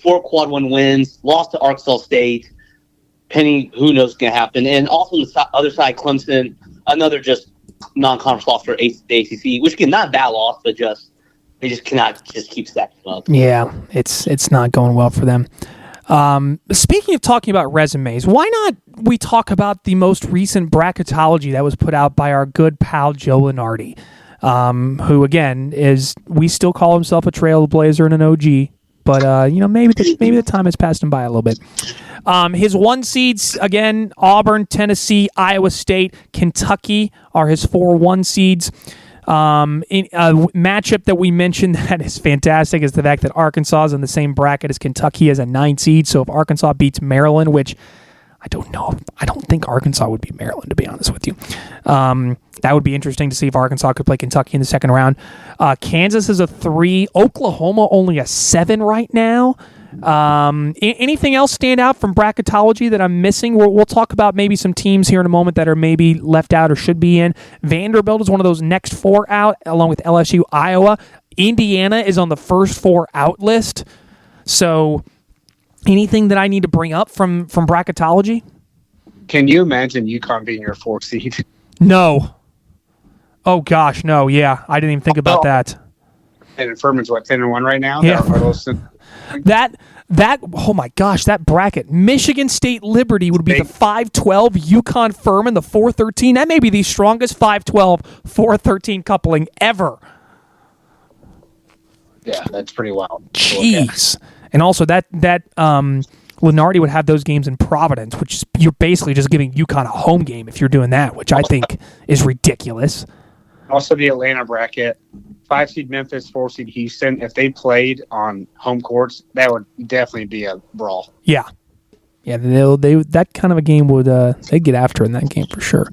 4 quad 1 wins, lost to Arkansas State. Penny, who knows what's going to happen. And also on the other side, Clemson, another just non-conference loss for the ACC, which again, not a bad loss, but they just cannot just keep stacking up. Yeah, it's not going well for them. Speaking of talking about resumes, why not we talk about the most recent bracketology that was put out by our good pal Joe Lenardi, who again we still call himself a trailblazer and an OG, but maybe the time has passed him by a little bit. His 1 seeds again: Auburn, Tennessee, Iowa State, Kentucky are his 4 1 seeds. In a matchup that we mentioned that is fantastic is the fact that Arkansas is in the same bracket as Kentucky as a 9 seed. So if Arkansas beats Maryland, which I don't know, I don't think Arkansas would beat Maryland, to be honest with you. That would be interesting to see if Arkansas could play Kentucky in the second round. Kansas is a 3, Oklahoma only a 7 right now. Anything else stand out from bracketology that I'm missing? We'll talk about maybe some teams here in a moment that are maybe left out or should be in. Vanderbilt is one of those next 4 out, along with LSU, Iowa. Indiana is on the first 4 out list. So anything that I need to bring up from bracketology? Can you imagine UConn being your 4th seed? No. Oh gosh, no. Yeah, I didn't even think about that. And Furman's 10-1 right now. Yeah. Oh my gosh, that bracket. Michigan State Liberty would be the 5-12, UConn Furman, the 4-13. That may be the strongest 5-12, 4-13 coupling ever. Yeah, that's pretty wild. Jeez. And also that Lenardi would have those games in Providence, which is, you're basically just giving UConn a home game if you're doing that, which I think is ridiculous. Also, the Atlanta bracket, 5-seed Memphis, 4-seed Houston. If they played on home courts, that would definitely be a brawl. Yeah. Yeah, that kind of a game would they'd get after in that game for sure.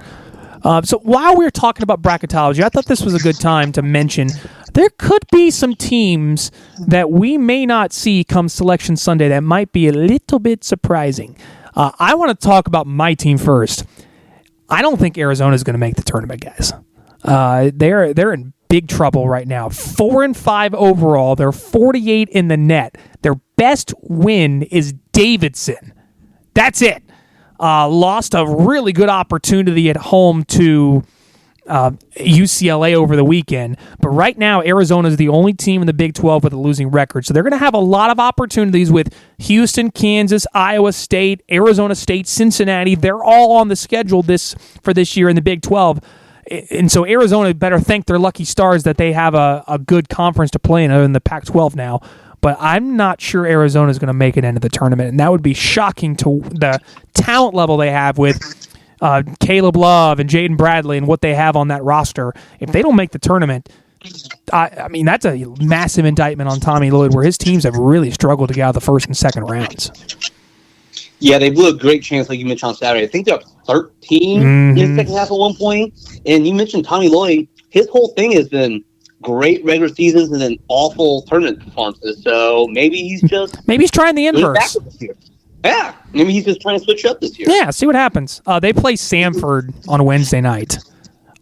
So while we were talking about bracketology, I thought this was a good time to mention there could be some teams that we may not see come Selection Sunday that might be a little bit surprising. I want to talk about my team first. I don't think Arizona is going to make the tournament, guys. They're in big trouble right now. 4-5 overall. They're 48 in the net. Their best win is Davidson. That's it. Lost a really good opportunity at home to UCLA over the weekend. But right now, Arizona is the only team in the Big 12 with a losing record. So they're going to have a lot of opportunities with Houston, Kansas, Iowa State, Arizona State, Cincinnati. They're all on the schedule for this year in the Big 12. And so Arizona better thank their lucky stars that they have a good conference to play in the Pac-12 now. But I'm not sure Arizona is going to make it into the tournament, and that would be shocking to the talent level they have with Caleb Love and Jaden Bradley and what they have on that roster. If they don't make the tournament, I mean, that's a massive indictment on Tommy Lloyd, where his teams have really struggled to get out of the first and second rounds. Yeah, they blew a great chance, like you mentioned on Saturday. I think they're up 13 in the second half at one point. And you mentioned Tommy Lloyd. His whole thing has been great regular seasons and then awful tournament performances. So maybe he's trying the inverse. Yeah, maybe he's just trying to switch up this year. Yeah, see what happens. They play Samford on Wednesday night.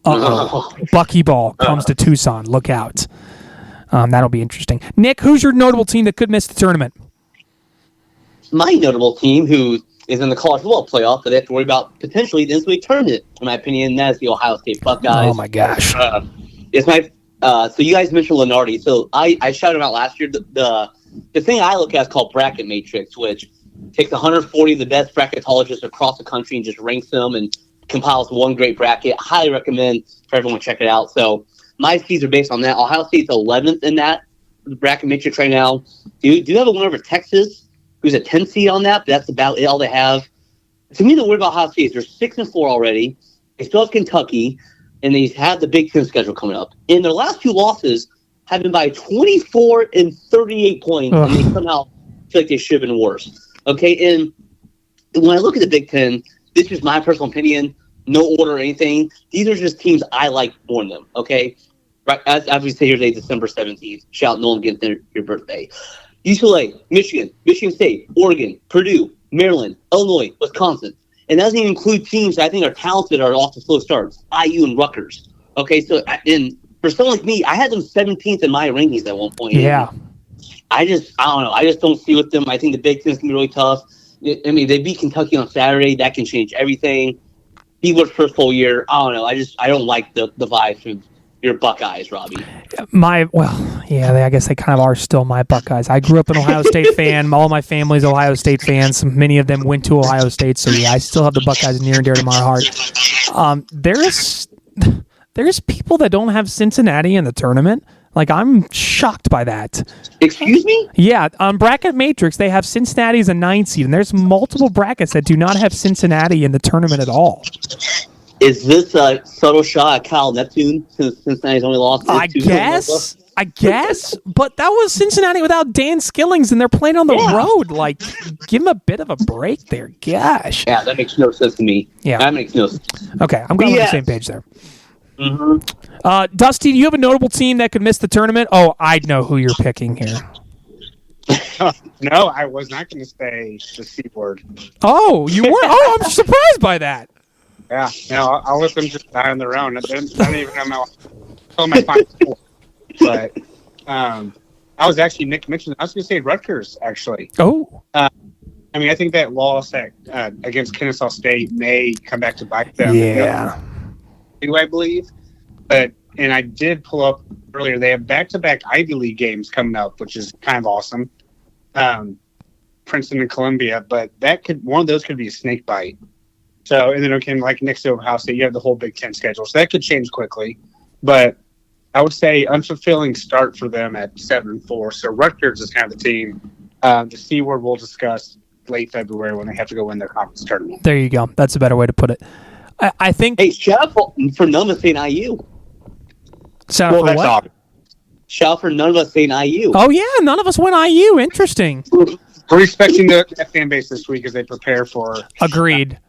Buckyball comes to Tucson. Look out. That'll be interesting. Nick, who's your notable team that could miss the tournament? My notable team, who is in the college football playoff, that they have to worry about potentially the NCAA tournament, in my opinion, that is the Ohio State Buckeyes. Oh my gosh! It's my. So you guys mentioned Lenardi. So I shouted him out last year. The thing I look at is called Bracket Matrix, which takes 140 of the best bracketologists across the country and just ranks them and compiles one great bracket. I highly recommend for everyone to check it out. So my seeds are based on that. Ohio State's 11th in that Bracket Matrix right now. Do have a winner over Texas, who's a 10 seed on that, but that's about it, all they have. To me, the word about Ohio State is they're 6-4 already. They still have Kentucky, and they have the Big Ten schedule coming up. And their last two losses have been by 24 and 38 points, and they somehow feel like they should have been worse. Okay, and when I look at the Big Ten, this is my personal opinion, no order or anything. These are just teams I like more than them, okay? Right, as we say here today, December 17th, shout Nolan against your birthday. UCLA, Michigan, Michigan State, Oregon, Purdue, Maryland, Illinois, Wisconsin. And that doesn't even include teams that I think are talented or off to slow starts, IU and Rutgers. Okay, so and for someone like me, I had them 17th in my rankings at one point. Yeah. I don't know. I just don't see with them. I think the Big Ten's going to be really tough. I mean, they beat Kentucky on Saturday. That can change everything. Beaver's first full year. I don't know. I don't like the vibes from your Buckeyes, Robbie. I guess they kind of are still my Buckeyes. I grew up an Ohio State fan. All my family's Ohio State fans. Many of them went to Ohio State, so yeah, I still have the Buckeyes near and dear to my heart. There's people that don't have Cincinnati in the tournament. Like, I'm shocked by that. Excuse me? Yeah, on Bracket Matrix, they have Cincinnati as a 9 seed, and there's multiple brackets that do not have Cincinnati in the tournament at all. Is this a subtle shot at Kyle Neptune since Cincinnati's only lost? I guess, but that was Cincinnati without Dan Skillings, and they're playing on the road. Like, give them a bit of a break there. Gosh. Yeah, that makes no sense to me. Yeah. That makes no sense. Okay, I'm glad we're on the same page there. Mm-hmm. Dusty, do you have a notable team that could miss the tournament? Oh, I know who you're picking here. No, I was not going to say the C word. Oh, you were? Oh, I'm surprised by that. Yeah, no, I'll let them just die on their own. I don't even know my final score. But I was actually, Nick mentioned, I was going to say Rutgers, actually. Oh. I mean, I think that loss against Kennesaw State may come back to bite them. Yeah. I believe. And I did pull up earlier, they have back-to-back Ivy League games coming up, which is kind of awesome. Princeton and Columbia, but one of those could be a snake bite. So, and then again, like next to Ohio State, you have the whole Big Ten schedule, so that could change quickly. But I would say unfulfilling start for them at 7-4. So Rutgers is kind of the team to see where we'll discuss late February when they have to go win their conference tournament. There you go. That's a better way to put it. I think. Hey, shout out for none of us saying IU. Shout out for what? Auburn. Shout out for none of us saying IU. Oh yeah, none of us went IU. Interesting. We're expecting the fan base this week as they prepare for. Agreed.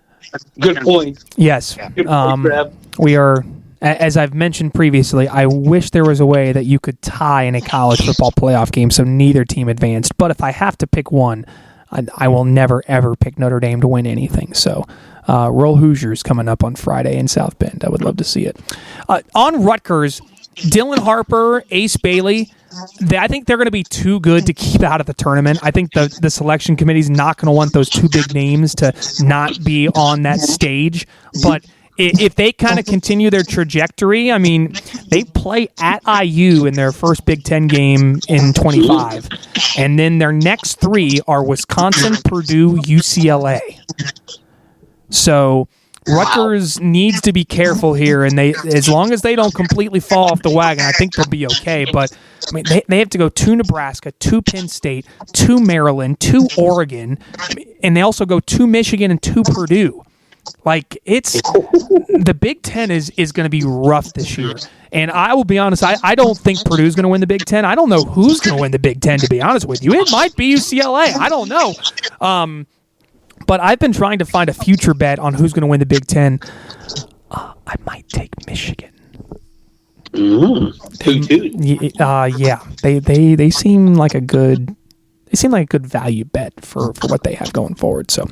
Good point. Yes. Good point, Trev. We are. As I've mentioned previously, I wish there was a way that you could tie in a college football playoff game so neither team advanced. But if I have to pick one, I will never, ever pick Notre Dame to win anything. So, Roll Hoosiers coming up on Friday in South Bend. I would love to see it. On Rutgers, Dylan Harper, Ace Bailey, I think they're going to be too good to keep out of the tournament. I think the selection committee is not going to want those two big names to not be on that stage. But if they kind of continue their trajectory, I mean, they play at IU in their first Big Ten game in 25. And then their next three are Wisconsin, Purdue, UCLA. So Rutgers needs to be careful here, and as long as they don't completely fall off the wagon, I think they'll be okay. But I mean, they have to go to Nebraska, to Penn State, to Maryland, to Oregon, and they also go to Michigan and to Purdue. Like, the Big Ten is going to be rough this year. And I will be honest, I don't think Purdue's going to win the Big Ten. I don't know who's going to win the Big Ten, to be honest with you. It might be UCLA. I don't know. But I've been trying to find a future bet on who's going to win the Big Ten. I might take Michigan. Yeah, they seem like a good. They seem like a good value bet for what they have going forward. So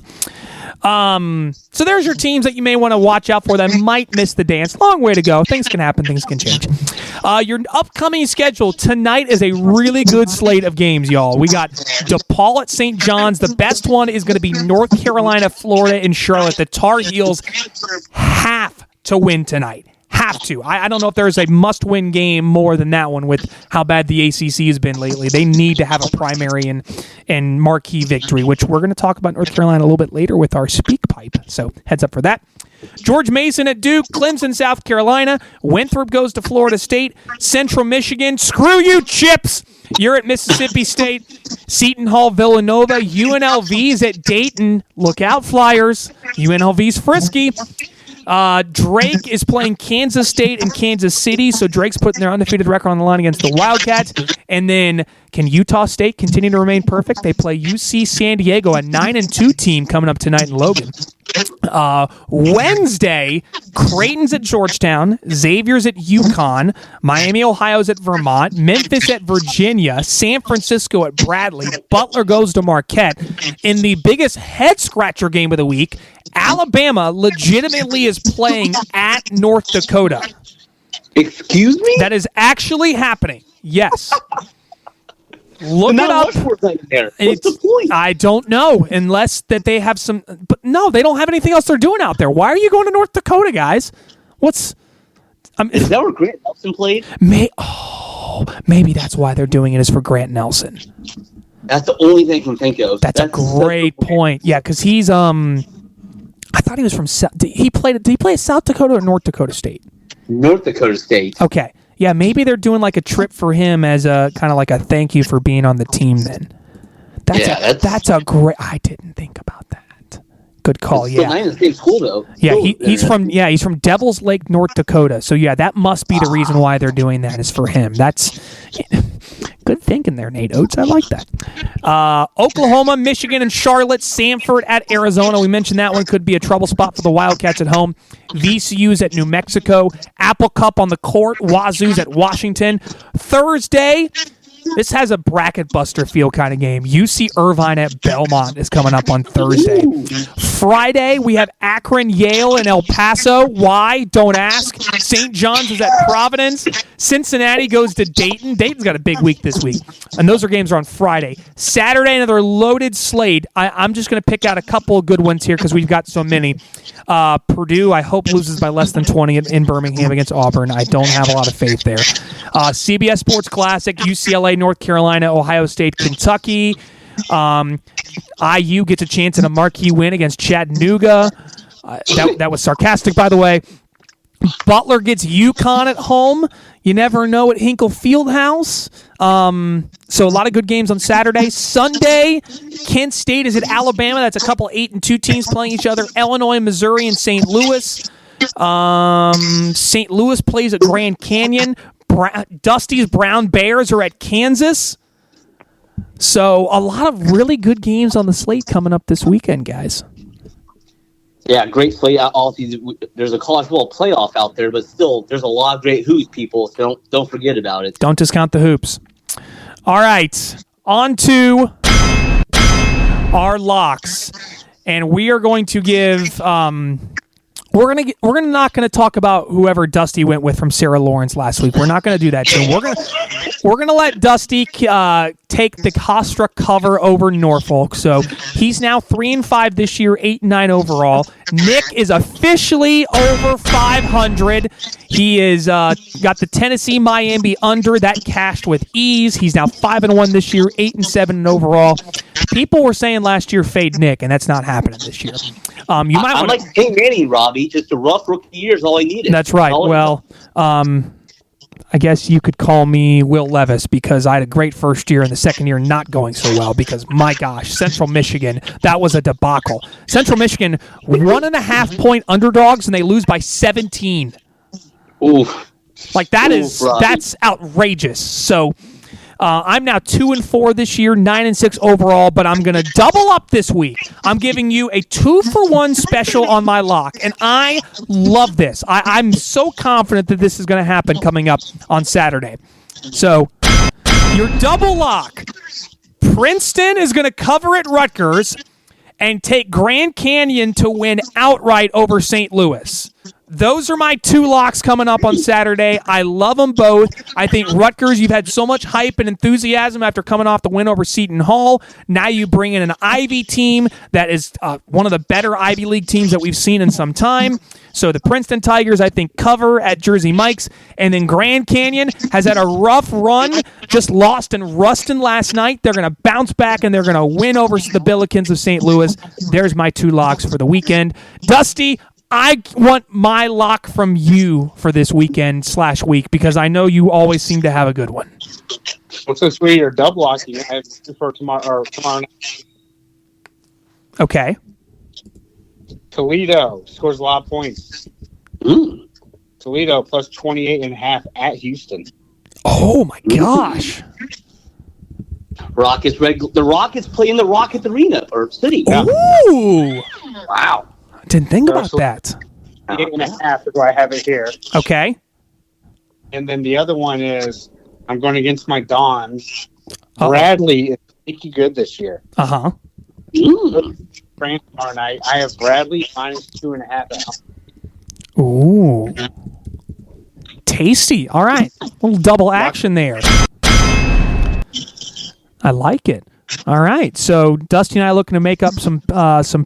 there's your teams that you may want to watch out for that might miss the dance. Long way to go. Things can happen. Things can change. Your upcoming schedule tonight is a really good slate of games, y'all. We got DePaul at St. John's. The best one is going to be North Carolina, Florida, and Charlotte. The Tar Heels have to win tonight. Have to. I don't know if there's a must-win game more than that one with how bad the ACC has been lately. They need to have a primary and marquee victory, which we're going to talk about North Carolina a little bit later with our speak pipe. So heads up for that. George Mason at Duke, Clemson, South Carolina. Winthrop goes to Florida State. Central Michigan. Screw you, Chips. You're at Mississippi State. Seton Hall, Villanova. UNLV's at Dayton. Look out, Flyers. UNLV's frisky. Drake is playing Kansas State and Kansas City, so Drake's putting their undefeated record on the line against the Wildcats. And then, can Utah State continue to remain perfect? They play UC San Diego, a 9-2 team coming up tonight in Logan. Wednesday, Creighton's at Georgetown, Xavier's at UConn, Miami, Ohio's at Vermont, Memphis at Virginia, San Francisco at Bradley, Butler goes to Marquette. In the biggest head-scratcher game of the week, Alabama legitimately is playing at North Dakota. Excuse me? That is actually happening. Yes. Look it up. What's the point? I don't know, unless that they have some. But no, they don't have anything else they're doing out there. Why are you going to North Dakota, guys? Is that where Grant Nelson played? Maybe that's why they're doing it, is for Grant Nelson. That's the only thing I can think of. That's a great point. Yeah, because he's I thought he was from. Did he play at South Dakota or North Dakota State? North Dakota State. Okay. Yeah, maybe they're doing like a trip for him as a kind of like a thank you for being on the team then. That's a great. I didn't think about that. Good call. It's still not in the same school though. Yeah, he's from Devil's Lake, North Dakota. So yeah, that must be the reason why they're doing that, is for him. That's good thinking there, Nate Oates. I like that. Oklahoma, Michigan, and Charlotte. Samford at Arizona. We mentioned that one could be a trouble spot for the Wildcats at home. VCU's at New Mexico. Apple Cup on the court. Wazoo's at Washington. Thursday, this has a bracket buster feel kind of game. UC Irvine at Belmont is coming up on Thursday. Friday, we have Akron, Yale, and El Paso. Why? Don't ask. St. John's is at Providence. Cincinnati goes to Dayton. Dayton's got a big week this week. And those games are on Friday. Saturday, another loaded slate. I'm just going to pick out a couple of good ones here because we've got so many. Purdue, I hope, loses by less than 20 in Birmingham against Auburn. I don't have a lot of faith there. CBS Sports Classic, UCLA, North Carolina, Ohio State, Kentucky. IU gets a chance at a marquee win against Chattanooga. That was sarcastic, by the way. Butler gets UConn at home. You never know at Hinkle Fieldhouse. So a lot of good games on Saturday. Sunday, Kent State is at Alabama. That's a couple 8-2 teams playing each other. Illinois, Missouri, and St. Louis. St. Louis plays at Grand Canyon. Dusty's Brown Bears are at Kansas. So a lot of really good games on the slate coming up this weekend, guys. Yeah, great slate. There's a college football playoff out there, but still, there's a lot of great hoops, people. So don't forget about it. Don't discount the hoops. All right, on to our locks, and we are going to give. We're not going to talk about whoever Dusty went with from Sarah Lawrence last week. We're not going to do that. So we're gonna let Dusty take the Hofstra cover over Norfolk. So he's now 3-5 this year, 8-9 overall. Nick is officially over 500. He is got the Tennessee Miami under that cashed with ease. He's now 5-1 this year, 8-7 overall. People were saying last year fade Nick, and that's not happening this year. I'm like Peyton Manning, Robbie. Just a rough rookie year is all he needed. That's right. Well, I guess you could call me Will Levis because I had a great first year and the second year not going so well because, my gosh, Central Michigan, that was a debacle. Central Michigan, 1.5-point underdogs, and they lose by 17. Oof. Like, that's outrageous. So I'm now 2-4 this year, 9-6 overall, but I'm going to double up this week. I'm giving you a 2-for-1 special on my lock, and I love this. I'm so confident that this is going to happen coming up on Saturday. So your double lock, Princeton is going to cover at Rutgers and take Grand Canyon to win outright over St. Louis. Those are my two locks coming up on Saturday. I love them both. I think Rutgers, you've had so much hype and enthusiasm after coming off the win over Seton Hall. Now you bring in an Ivy team that is one of the better Ivy League teams that we've seen in some time. So the Princeton Tigers, I think, cover at Jersey Mike's. And then Grand Canyon has had a rough run, just lost in Ruston last night. They're going to bounce back, and they're going to win over the Billikens of St. Louis. There's my two locks for the weekend. Dusty, I want my lock from you for this weekend/week because I know you always seem to have a good one. Well, since we are double locking, I have for tomorrow night. Okay. Toledo scores a lot of points. Ooh. Toledo plus 28.5 at Houston. Oh my gosh. The Rockets play in the Rockets Arena or City. Yeah. Ooh. Wow. Didn't think about that. 8.5 is why I have it here. Okay. And then the other one is I'm going against my Dons. Uh-oh. Bradley is sneaky good this year. Uh-huh. France tomorrow night. I have Bradley minus 2.5 at home. Ooh. Tasty. All right. A little double action there. I like it. All right, so Dusty and I are looking to make up some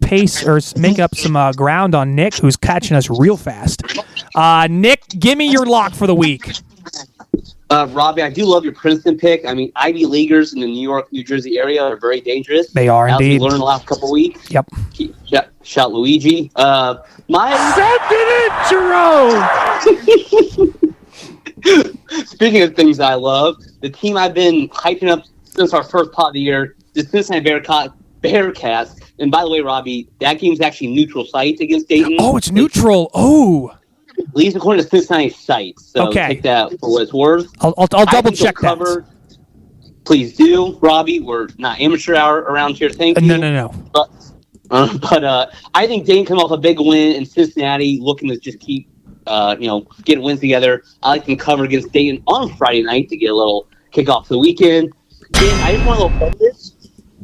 pace or make up some ground on Nick, who's catching us real fast. Nick, give me your lock for the week. Robbie, I do love your Princeton pick. I mean, Ivy Leaguers in the New York, New Jersey area are very dangerous. They are indeed. As we learned the last couple of weeks. Yep. Shout Luigi. Speaking of things I love, the team I've been hyping up since our first pod of the year, the Cincinnati Bearcats. And by the way, Robbie, that game's actually neutral sites against Dayton. Oh, it's neutral. Oh. At least according to Cincinnati sites. So okay. Take that for what it's worth. I'll double check that. Please do, Robbie. We're not amateur hour around here. Thank you. No. But I think Dayton come off a big win in Cincinnati, looking to just keep getting wins together. I like them cover against Dayton on Friday night to get a little kickoff to the weekend. Dan, I just want to go this.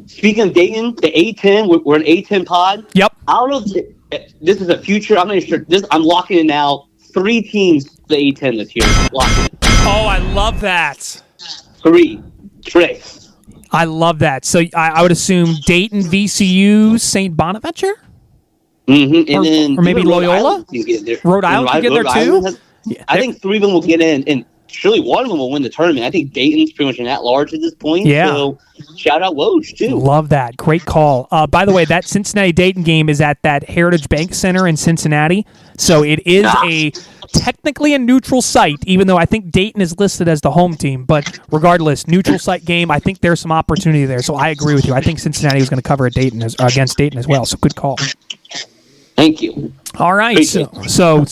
Speaking of Dayton, the A10, we're an A10 pod. Yep. I don't know if this is a future. I'm not even sure. I'm locking in now. 3 teams to the A10 this year. Locking in. Oh, I love that. 3 tricks. I love that. So I would assume Dayton, VCU, St. Bonaventure? Mm-hmm. Or maybe Loyola? Rhode Island Rhode Island can get there too? I think 3 of them will get in. And surely one of them will win the tournament. I think Dayton's pretty much an at-large at this point. Yeah. So shout out Woj, too. Love that. Great call. By the way, that Cincinnati-Dayton game is at that Heritage Bank Center in Cincinnati. So it is technically a neutral site, even though I think Dayton is listed as the home team. But regardless, neutral site game, I think there's some opportunity there. So I agree with you. I think Cincinnati was going to cover at Dayton against Dayton as well. So good call. Thank you. All right. So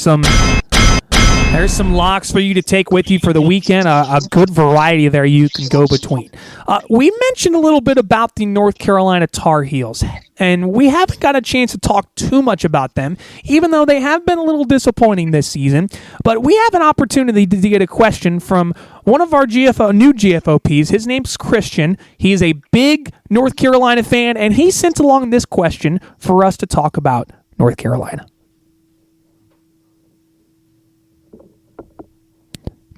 there's some locks for you to take with you for the weekend. A good variety there you can go between. We mentioned a little bit about the North Carolina Tar Heels, and we haven't got a chance to talk too much about them, even though they have been a little disappointing this season. But we have an opportunity to get a question from one of our new GFOPs. His name's Christian. He is a big North Carolina fan, and he sent along this question for us to talk about North Carolina.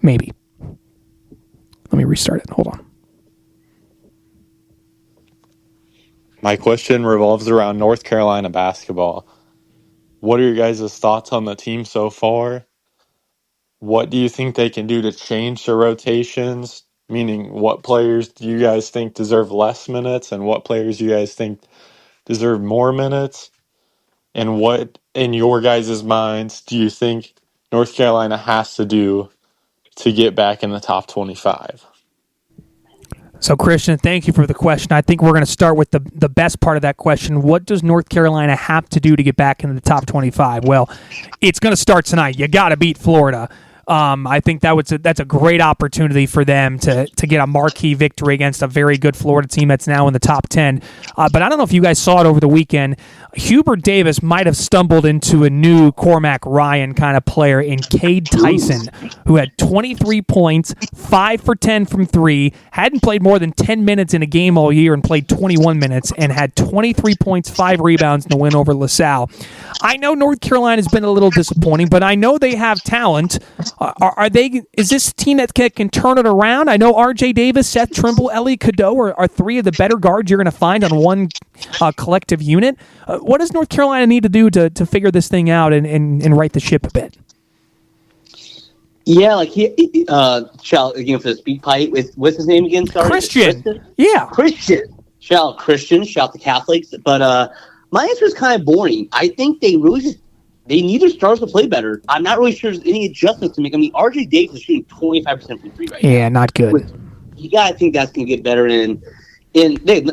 Maybe. Let me restart it. Hold on. My question revolves around North Carolina basketball. What are your guys' thoughts on the team so far? What do you think they can do to change their rotations? Meaning, what players do you guys think deserve less minutes, and what players do you guys think deserve more minutes? And what, in your guys' minds, do you think North Carolina has to do to get back in the top 25? So, Christian, thank you for the question. I think we're going to start with the best part of that question. What does North Carolina have to do to get back into the top 25? Well, it's going to start tonight. You got to beat Florida. I think that's a great opportunity for them to get a marquee victory against a very good Florida team that's now in the top 10. But I don't know if you guys saw it over the weekend. Hubert Davis might have stumbled into a new Cormac Ryan kind of player in Cade Tyson, who had 23 points, 5 for 10 from 3, hadn't played more than 10 minutes in a game all year and played 21 minutes, and had 23 points, 5 rebounds in the win over LaSalle. I know North Carolina's been a little disappointing, but I know they have talent. Is this a team that can turn it around? I know R.J. Davis, Seth Trimble, Ellie Cadeau are 3 of the better guards you're going to find on one collective unit. What does North Carolina need to do to figure this thing out and right the ship a bit? Yeah, like shout again for the speed pipe. What's his name again? Sorry, Christian. Yeah, Christian. Shout the Catholics. But my answer is kind of boring. I think they need their stars to play better. I'm not really sure there's any adjustments to make. I mean, R.J. Davis is shooting 25% from 3 right now. Yeah, not good. You got to think that's going to get better. And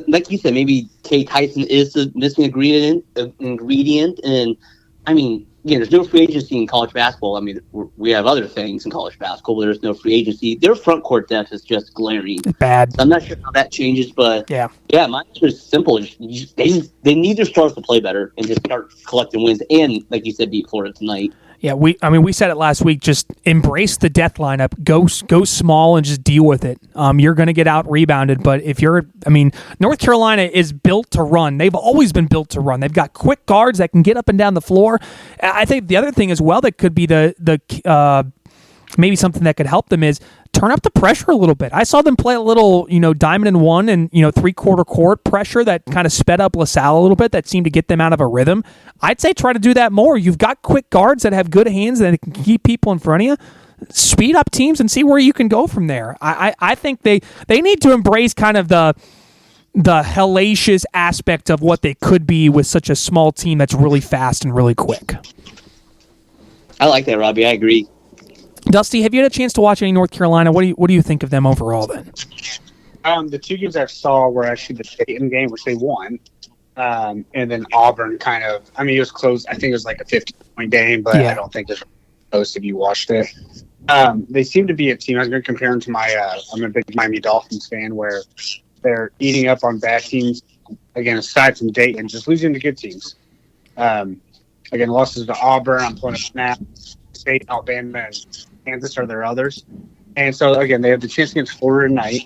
like you said, maybe Cade Tyson is the missing ingredient. And, I mean, again, there's no free agency in college basketball. I mean, we have other things in college basketball, but there's no free agency. Their front court depth is just glaring. Bad. So I'm not sure how that changes, but yeah, my answer is simple. They need their stars to play better and just start collecting wins. And, like you said, beat Florida tonight. Yeah, we said it last week. Just embrace the death lineup. Go small and just deal with it. You're going to get out rebounded, but North Carolina is built to run. They've always been built to run. They've got quick guards that can get up and down the floor. I think the other thing as well that could be the maybe something that could help them is turn up the pressure a little bit. I saw them play a little, diamond and one and, 3/4 court pressure that kind of sped up LaSalle a little bit. That seemed to get them out of a rhythm. I'd say try to do that more. You've got quick guards that have good hands that can keep people in front of you. Speed up teams and see where you can go from there. I think they need to embrace kind of the hellacious aspect of what they could be with such a small team that's really fast and really quick. I like that, Robbie. I agree. Dusty, have you had a chance to watch any North Carolina? What do you think of them overall then? The 2 games I saw were actually the Dayton game, which they won, and then Auburn kind of. I mean, it was close. I think it was like a 50-point game, but I don't think it was close if you watched it. They seem to be a team. I was going to compare them to I'm a big Miami Dolphins fan, where they're eating up on bad teams. Again, aside from Dayton, just losing to good teams. Again, losses to Auburn. I'm pulling up Snap, State, Alabama, and Kansas are their others. And so, again, they have the chance against Florida tonight.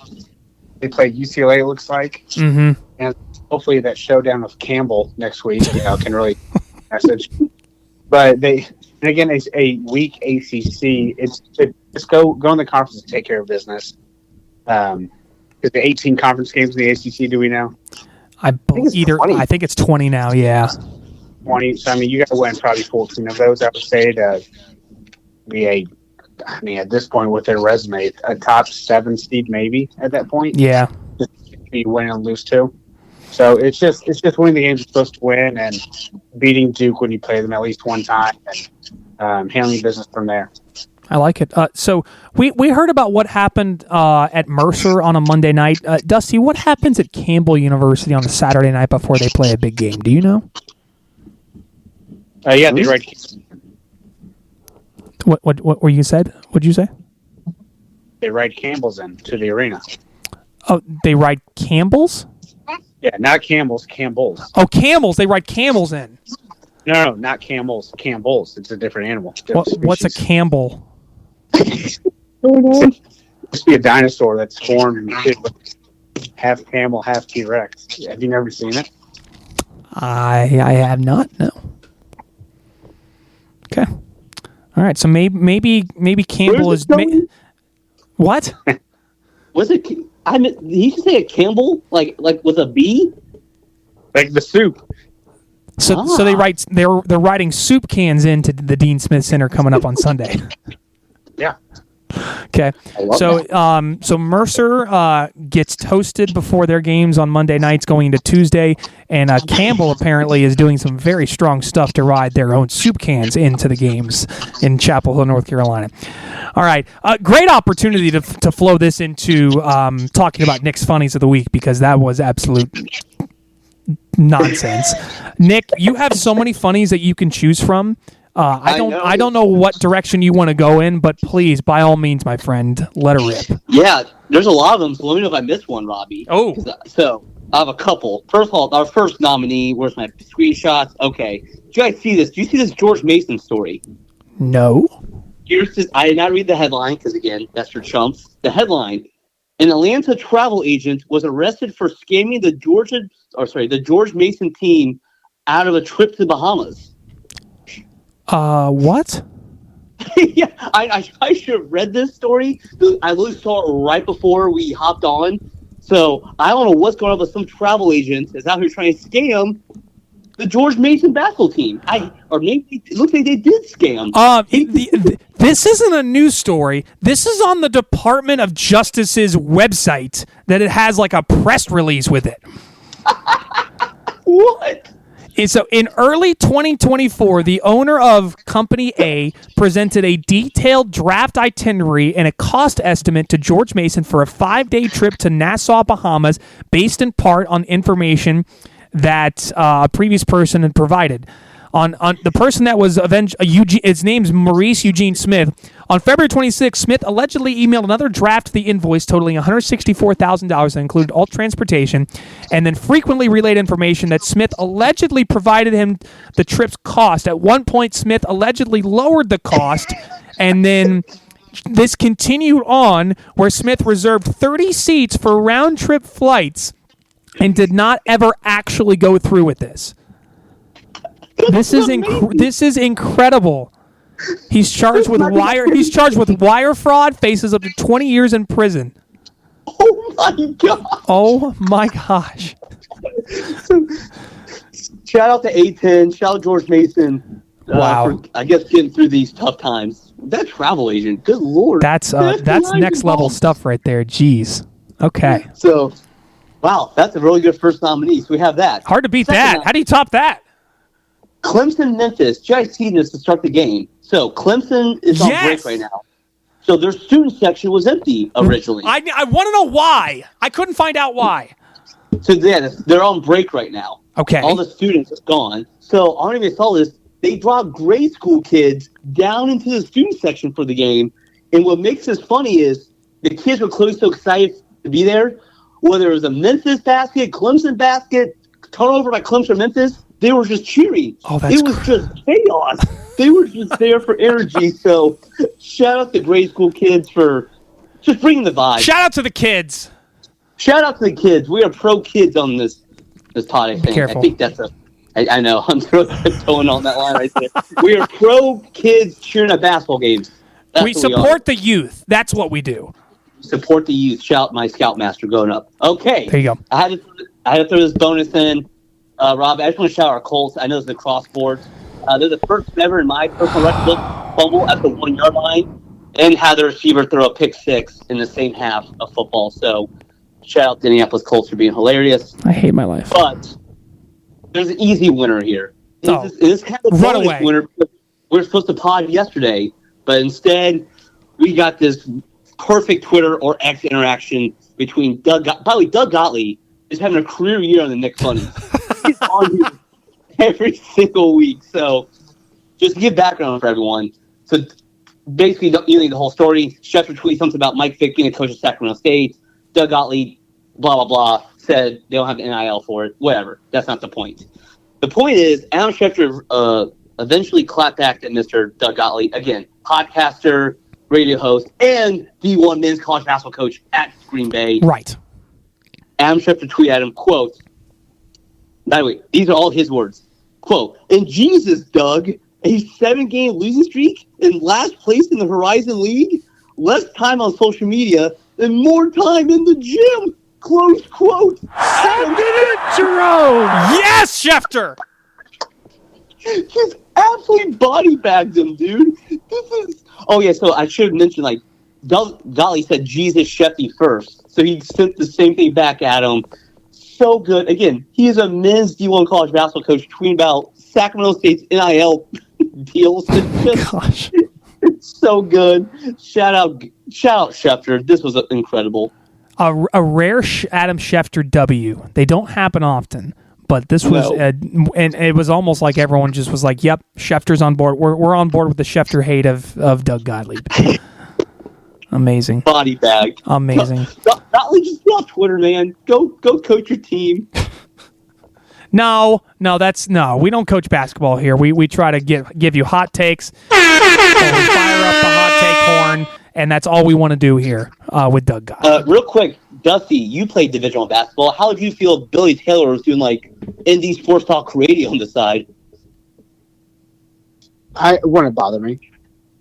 They play UCLA, it looks like. Mm-hmm. And hopefully that showdown with Campbell next week can really message. But again, it's a weak ACC. It's just go in the conference and take care of business. Is the 18 conference games in the ACC, do we know? I think it's 20 now, yeah. 20. So, I mean, you got to win probably 14 of those, I would say, to be a I mean, at this point with their resume, a top 7 seed maybe at that point. Yeah. You win and lose too. So it's just winning the games you're supposed to win and beating Duke when you play them at least one time and handling business from there. I like it. So we heard about what happened at Mercer on a Monday night. Dusty, what happens at Campbell University on a Saturday night before they play a big game? Do you know? Yeah, they ride. What were you said? What'd you say? They ride Campbell's into the arena. Oh, they ride Campbell's? Yeah, not Campbell's, Campbell's. Oh, camels. They ride camels in. No, not Campbell's. Campbell's. It's a different animal. What's a Campbell? It must be a dinosaur that's formed half camel, half T-Rex. Have you never seen it? I have not. No. Okay. All right. So maybe Campbell is. What? Was it? I mean, did you say a Campbell like with a B? Like the soup. So they're riding soup cans into the Dean Smith Center coming up on Sunday. Yeah. Okay. So Mercer gets toasted before their games on Monday nights going into Tuesday, and Campbell apparently is doing some very strong stuff to ride their own soup cans into the games in Chapel Hill, North Carolina. All right. Great opportunity to flow this into talking about Nick's Funnies of the Week, because that was absolute nonsense. Nick, you have so many funnies that you can choose from. I don't know what direction you want to go in, but please, by all means, my friend, let her rip. Yeah, there's a lot of them, so let me know if I missed one, Robbie. Oh. So, I have a couple. First of all, our first nominee, where's my screenshots? Okay. Did you guys see this? Do you see this George Mason story? No. I did not read the headline, because, again, that's for chumps. The headline, an Atlanta travel agent was arrested for scamming the George Mason team out of a trip to the Bahamas. What? Yeah, I should have read this story. I literally saw it right before we hopped on. So I don't know what's going on with some travel agent that's out here trying to scam the George Mason basketball team. Or maybe it looks like they did scam. This isn't a news story. This is on the Department of Justice's website that it has like a press release with it. What? So in early 2024, the owner of Company A presented a detailed draft itinerary and a cost estimate to George Mason for a 5-day trip to Nassau, Bahamas, based in part on information that a previous person had provided. On the person that was his name's Maurice Eugene Smith. On February 26th, Smith allegedly emailed another draft to the invoice totaling $164,000 that included all transportation, and then frequently relayed information that Smith allegedly provided him the trip's cost. At one point, Smith allegedly lowered the cost, and then this continued on where Smith reserved 30 seats for round-trip flights and did not ever actually go through with this. This is incredible. He's charged with wire fraud, faces up to 20 years in prison. Oh my god. Oh my gosh. Shout out to A10, shout out George Mason. Wow. For, I guess, getting through these tough times. That travel agent, good lord. That's next level stuff right there. Jeez. Okay. So, wow, that's a really good first nominee. So we have that. Hard to beat that. How do you top that? Clemson, Memphis. Did you guys see this to start the game? So Clemson is on break right now. So their student section was empty originally. I want to know why. I couldn't find out why. So they're on break right now. Okay. All the students are gone. So I don't even saw this. They dropped grade school kids down into the student section for the game. And what makes this funny is the kids were clearly so excited to be there. Whether it was a Memphis basket, Clemson basket, turnover by Clemson or Memphis, they were just cheering. Oh, that's it was just chaos. They were just there for energy. So shout out to grade school kids for just bringing the vibe. Shout out to the kids. Shout out to the kids. We are pro kids on this pod, I think. Careful. I think that's I know. I'm throwing on that line right there. We are pro kids cheering at basketball games. We support the youth. That's what we do. Support the youth. Shout my Scoutmaster growing up. Okay. There you go. I had to throw this bonus in. Rob, I just want to shout out our Colts. I know it's the cross sports. They're the first ever in my personal record fumble at the 1 yard line. and had the receiver throw a pick six in the same half of football. So shout out to Indianapolis Colts for being hilarious. I hate my life. But there's an easy winner here. This is kind of a run bonus away. winner. We were supposed to pod yesterday, but instead we got this perfect Twitter or X interaction between Doug. By the way, Doug Gottlieb is having a career year on the Nick Funnies. He's on here every single week. So just to give background for everyone. So basically, you need the whole story. Schefter tweets something about Mike Vick being a coach of Sacramento State. Doug Gottlieb, blah, blah, blah, said they don't have the NIL for it. Whatever. That's not the point. The point is, Adam Schefter eventually clapped back at Mr. Doug Gottlieb. Again, podcaster, radio host, and D1 men's college basketball coach at Green Bay. Right. Adam Schefter tweeted at him, quote, by the way, these are all his words, quote, "And Jesus, Doug, a 7-game losing streak in last place in the Horizon League, less time on social media, and more time in the gym," close quote. Send it, Jerome! Yes, Schefter! Just absolutely body bagged him, dude. This is... Oh, yeah, so I should have mentioned, like, Golly said Jesus Shefty first, so he sent the same thing back at him. So good. Again, he is a men's D1 college basketball coach tweeting about Sacramento State's NIL deals. Gosh. It's so good. Shout out Schefter. This was incredible. A rare Adam Schefter W. They don't happen often, but this was, and it was almost like everyone just was like, "Yep, Schefter's on board. We're on board with the Schefter hate of Doug Gottlieb." Amazing. Body bag. Amazing. Gottlieb, just be off Twitter, man. Go coach your team. No, we don't coach basketball here. We try to give you hot takes, and we fire up the hot take horn, and that's all we want to do here with Doug Gottlieb. Real quick, Dusty, you played Division I basketball. How did you feel Billy Taylor was doing like indie sports talk radio on the side? It wouldn't bother me.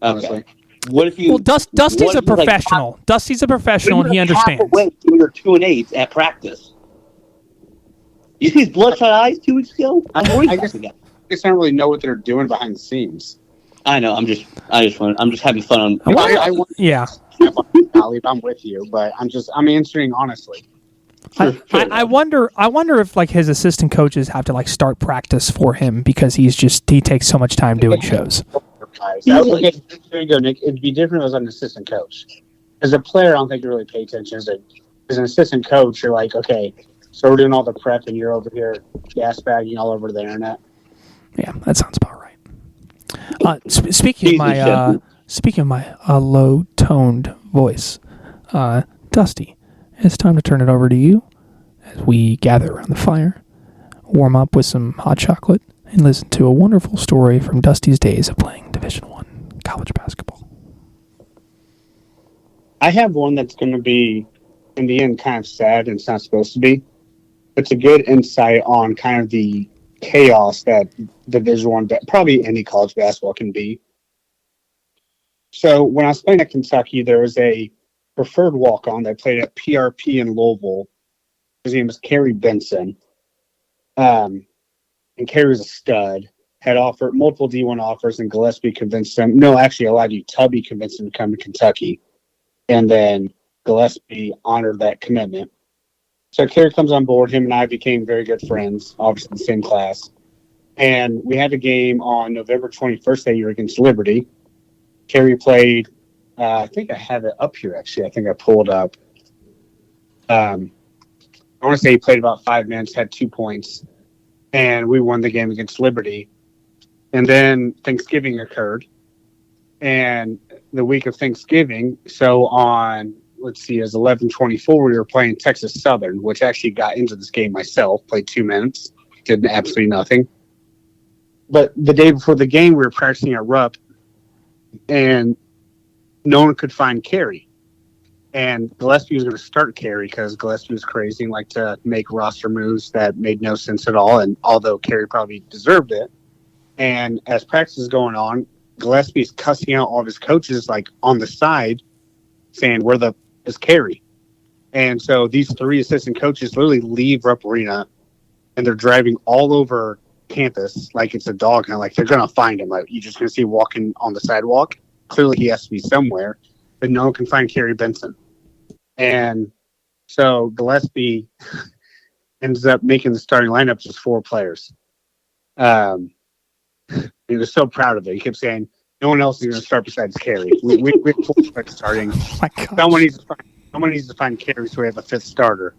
Honestly. Okay. What if you? Well, Dusty's a professional. Dusty's a professional, and he understands. Half you're 2-8 at practice. You see his bloodshot eyes 2 weeks ago? I'm worried about the guy. I just don't really know what they're doing behind the scenes. I know. I'm just having fun on. Yeah. I'm with you, but I'm answering honestly. I wonder if like his assistant coaches have to like start practice for him because he takes so much time doing shows. There you go, Nick. It'd be different as an assistant coach. As a player, I don't think you really pay attention. As an assistant coach, you're like, okay, so we're doing all the prep, and you're over here gas bagging all over the internet. Yeah, that sounds about right. Speaking of my low-toned voice, Dusty, it's time to turn it over to you as we gather around the fire, warm up with some hot chocolate, and listen to a wonderful story from Dusty's days of playing Division I college basketball. I have one that's going to be, in the end, kind of sad, and it's not supposed to be. It's a good insight on kind of the chaos that Division I, probably any college basketball can be. So when I was playing at Kentucky, there was a preferred walk-on that played at PRP in Louisville. His name was Kerry Benson. And Kerry was a stud. Had offered multiple D1 offers, and Gillespie convinced him. No, actually, allowed you. Tubby convinced him to come to Kentucky. And then Gillespie honored that commitment. So Kerry comes on board. Him and I became very good friends, obviously in the same class. And we had a game on November 21st that year against Liberty. Kerry played, I think I have it up here, actually. I think I pulled up. I want to say he played about 5 minutes, had 2 points. And we won the game against Liberty. And then Thanksgiving occurred. And the week of Thanksgiving, so on, let's see, as 11/24, we were playing Texas Southern, which actually got into this game myself, played 2 minutes, did absolutely nothing. But the day before the game, we were practicing at Rupp, and no one could find Kerry. And Gillespie was going to start Kerry because Gillespie was crazy and liked to make roster moves that made no sense at all, and although Kerry probably deserved it. And as practice is going on, Gillespie's cussing out all of his coaches like on the side, saying, "Where the is Kerry?" And so these 3 assistant coaches literally leave Rupp Arena, and they're driving all over campus like it's a dog hunt. Like they're gonna find him. Like you're just gonna see him walking on the sidewalk. clearly he has to be somewhere, but no one can find Kerry Benson. And so Gillespie ends up making the starting lineup just 4 players. He was so proud of it. He kept saying, no one else is going to start besides Kerry. We have 4 players starting. Oh my gosh. Someone needs to find Kerry so we have a 5th starter.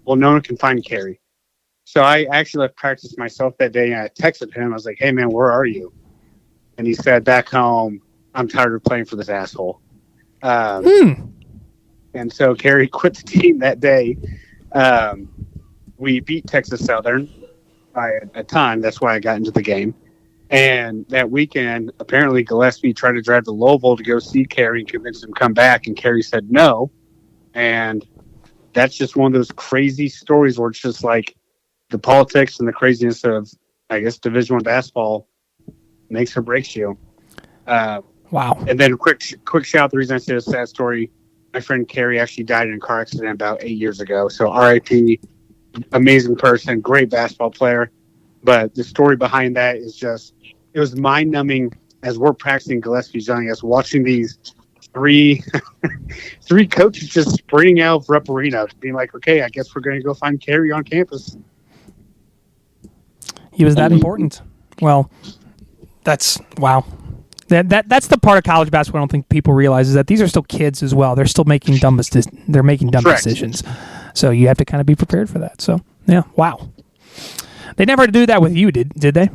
Well, no one can find Kerry. So I actually left practice myself that day, and I texted him. I was like, hey, man, where are you? And he said, back home, I'm tired of playing for this asshole. And so Kerry quit the team that day. We beat Texas Southern by a ton. That's why I got into the game. And that weekend, apparently Gillespie tried to drive to Louisville to go see Kerry and convince him to come back, and Kerry said no. And that's just one of those crazy stories where it's just like the politics and the craziness of, I guess, Division I basketball makes or breaks you. Wow. And then quick shout, the reason I say a sad story, my friend Kerry actually died in a car accident about 8 years ago. So RIP, amazing person, great basketball player. But the story behind that is just, it was mind-numbing as we're practicing Gillespie's young us, watching these three coaches just sprinting out of Rupp Arena, being like, okay, I guess we're going to go find Kerry on campus. He was that important. Well, that's wow. That's the part of college basketball I don't think people realize, is that these are still kids as well. They're still making dumb Correct. decisions. So you have to kind of be prepared for that. So yeah, wow. They never do that with you, did they?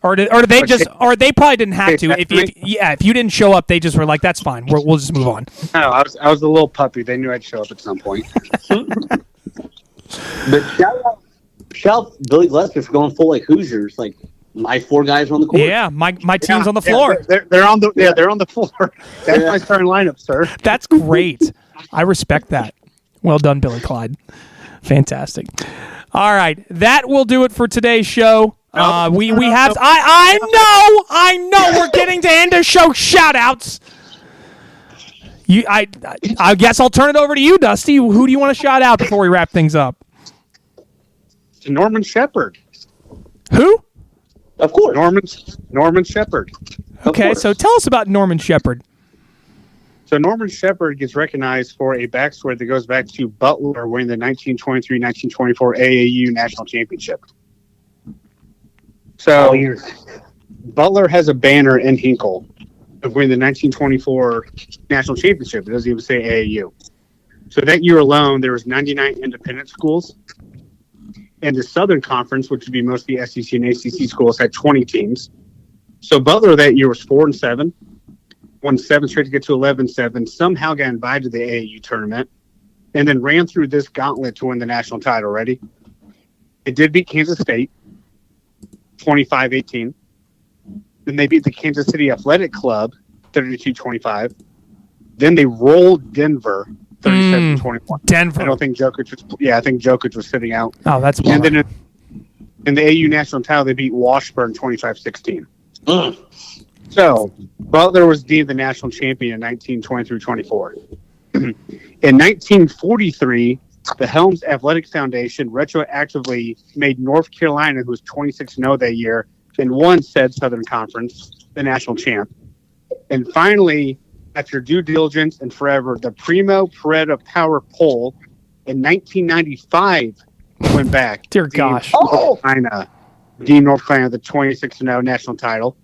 Or did they just? Or they probably didn't have to. If you didn't show up, they just were like, "That's fine. We'll just move on." No, I was a little puppy. They knew I'd show up at some point. But shout out Billy Gillespie for going full like Hoosiers. Like, my 4 guys are on the court. Yeah, my team's on the floor. They're on the floor. That's my starting lineup, sir. That's great. I respect that. Well done, Billy Clyde. Fantastic. All right, that will do it for today's show. We have. I know. We're getting to end of show shout-outs. I guess I'll turn it over to you, Dusty. Who do you want to shout out before we wrap things up? To Norman Shepherd. Who? Of course. Norman Shepherd. Okay, so tell us about Norman Shepherd. So Norman Shepherd gets recognized for a backstory that goes back to Butler winning the 1923-1924 AAU National Championship. So Butler has a banner in Hinkle of winning the 1924 National Championship. It doesn't even say AAU. So that year alone, there was 99 independent schools. And the Southern Conference, which would be mostly SEC and ACC schools, had 20 teams. So Butler that year was 4-7. Won 7 straight to get to 11-7, somehow got invited to the AAU tournament, and then ran through this gauntlet to win the national title. Ready? It did beat Kansas State, 25-18. Then they beat the Kansas City Athletic Club, 32-25. Then they rolled Denver, 37-21. Denver. I think Jokic was sitting out. Oh, that's and then in the AAU national title, they beat Washburn, 25-16. So, Butler was deemed the national champion in 1923-24. In 1943, the Helms Athletic Foundation retroactively made North Carolina, who was 26-0 that year, and won said Southern Conference, the national champ. And finally, after due diligence and forever, the Primo Paretta Power Poll in 1995 went back. Dear gosh. Deemed North Carolina the 26-0 national title.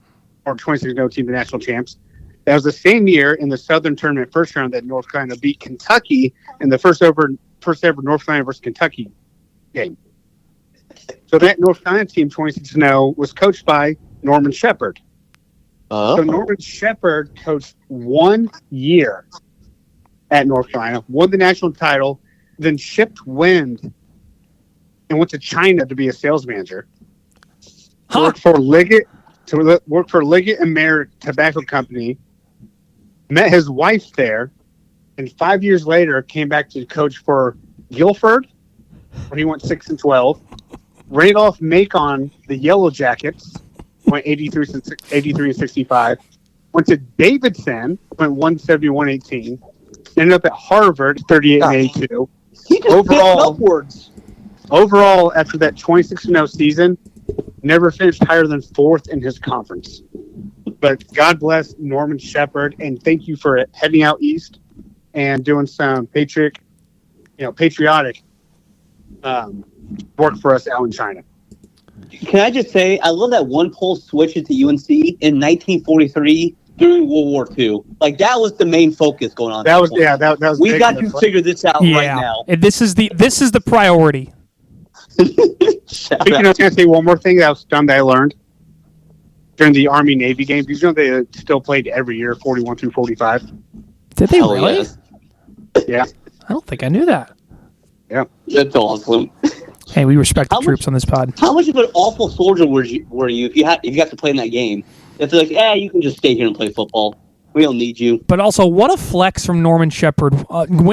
Or 26-0 team, the national champs. That was the same year in the Southern Tournament first round that North Carolina beat Kentucky in the first ever North Carolina versus Kentucky game. So that North Carolina team, 26-0, was coached by Norman Shepherd. So Norman Shepherd coached 1 year at North Carolina, won the national title, then shipped wind and went to China to be a sales manager. Worked for Liggett and Merritt Tobacco Company, met his wife there, and 5 years later came back to coach for Guilford, where he went 6-12. Randolph Macon, the Yellow Jackets, went 83-65. Went to Davidson, went 171-18. Ended up at Harvard, 38-82. He just Overall, after that 26-0 season, never finished higher than 4th in his conference. But God bless Norman Shepherd, and thank you for heading out east and doing some patriotic work for us out in China. Can I just say, I love that one pole switch into UNC in 1943 during World War II. Like, that was the main focus going on. That was we got to figure this out right now. And this is the priority. Speaking of, can I say one more thing that was dumb that I learned during the Army-Navy games? You know they still played every year, 41 through 45. Did they really? Yes. Yeah. I don't think I knew that. Yeah. That's awesome. Hey, we respect the troops on this pod. How much of an awful soldier were you if you got to play in that game? If they're like, you can just stay here and play football. We don't need you. But also, what a flex from Norman Shepherd.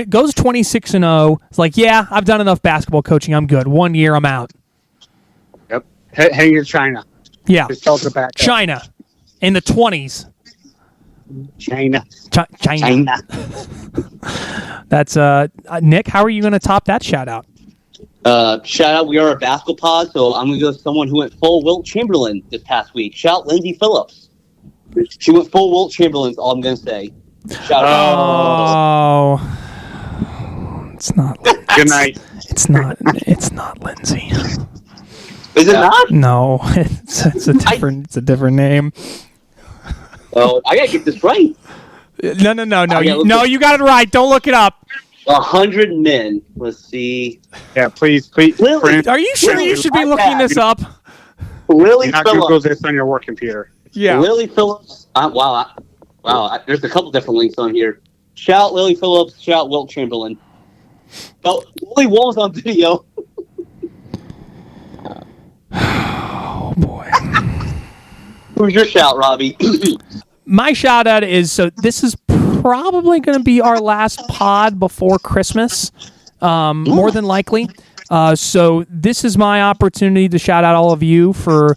Goes 26-0. It's like, yeah, I've done enough basketball coaching. I'm good. 1 year, I'm out. Yep. Hang to China. Yeah. Just tells it back. China. In the 20s. China. China. That's Nick, how are you going to top that shout out? Shout out, we are a basketball pod, so I'm going to go with someone who went full Wilt Chamberlain this past week. Shout out Lindsay Phillips. She went full Wilt Chamberlain, is all I'm going to say. Shout out. Oh. It's not. Good night. It's not Lindsay. Is it not? No. It's a different name. Oh, I got to get this right. No. You got it right. Don't look it up. 100 men. Let's see. Yeah, please. Lily, are you sure you should be looking this up? Lily Not Phillips. Google this on your work computer. Yeah. Lily Phillips. Wow. There's a couple different links on here. Shout Lily Phillips. Shout Wilt Chamberlain. Oh, Lily Wall's on video. Oh boy. Who's your shout, Robbie? My shout out is, so this is probably going to be our last pod before Christmas, more than likely. So this is my opportunity to shout out all of you for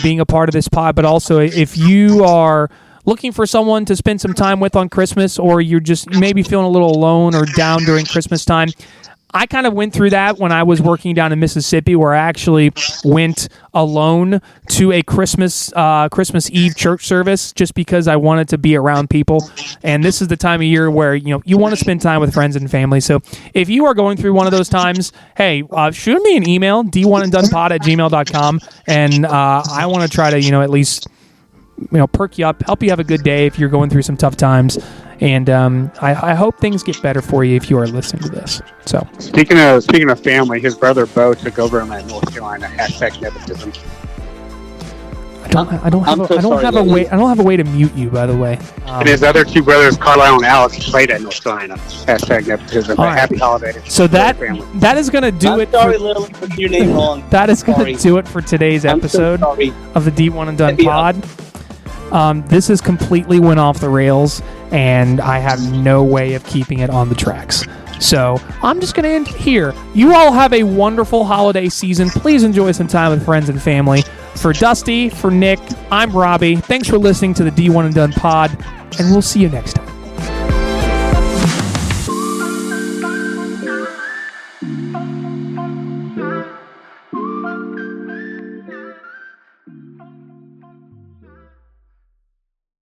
being a part of this pod, but also if you are looking for someone to spend some time with on Christmas, or you're just maybe feeling a little alone or down during Christmas time, I kind of went through that when I was working down in Mississippi, where I actually went alone to a Christmas Eve church service just because I wanted to be around people. And this is the time of year where you want to spend time with friends and family. So if you are going through one of those times, hey, shoot me an email, d1anddonepod@gmail.com, and I want to try to at least perk you up, help you have a good day if you're going through some tough times. And I hope things get better for you if you are listening to this. So speaking of family, his brother Bo took over him at North Carolina. #nepotism. I don't have a way to mute you, by the way. And his other two brothers, Carlisle and Alex, played at North Carolina. #nepotism. Right. Happy holidays. So that is going to do it. Sorry, Lily, put your name wrong. That is going to do it for today's episode of the D1 and Done pod. This has completely went off the rails, and I have no way of keeping it on the tracks. So I'm just going to end here. You all have a wonderful holiday season. Please enjoy some time with friends and family. For Dusty, for Nick, I'm Robbie. Thanks for listening to the D1 and Done pod, and we'll see you next time.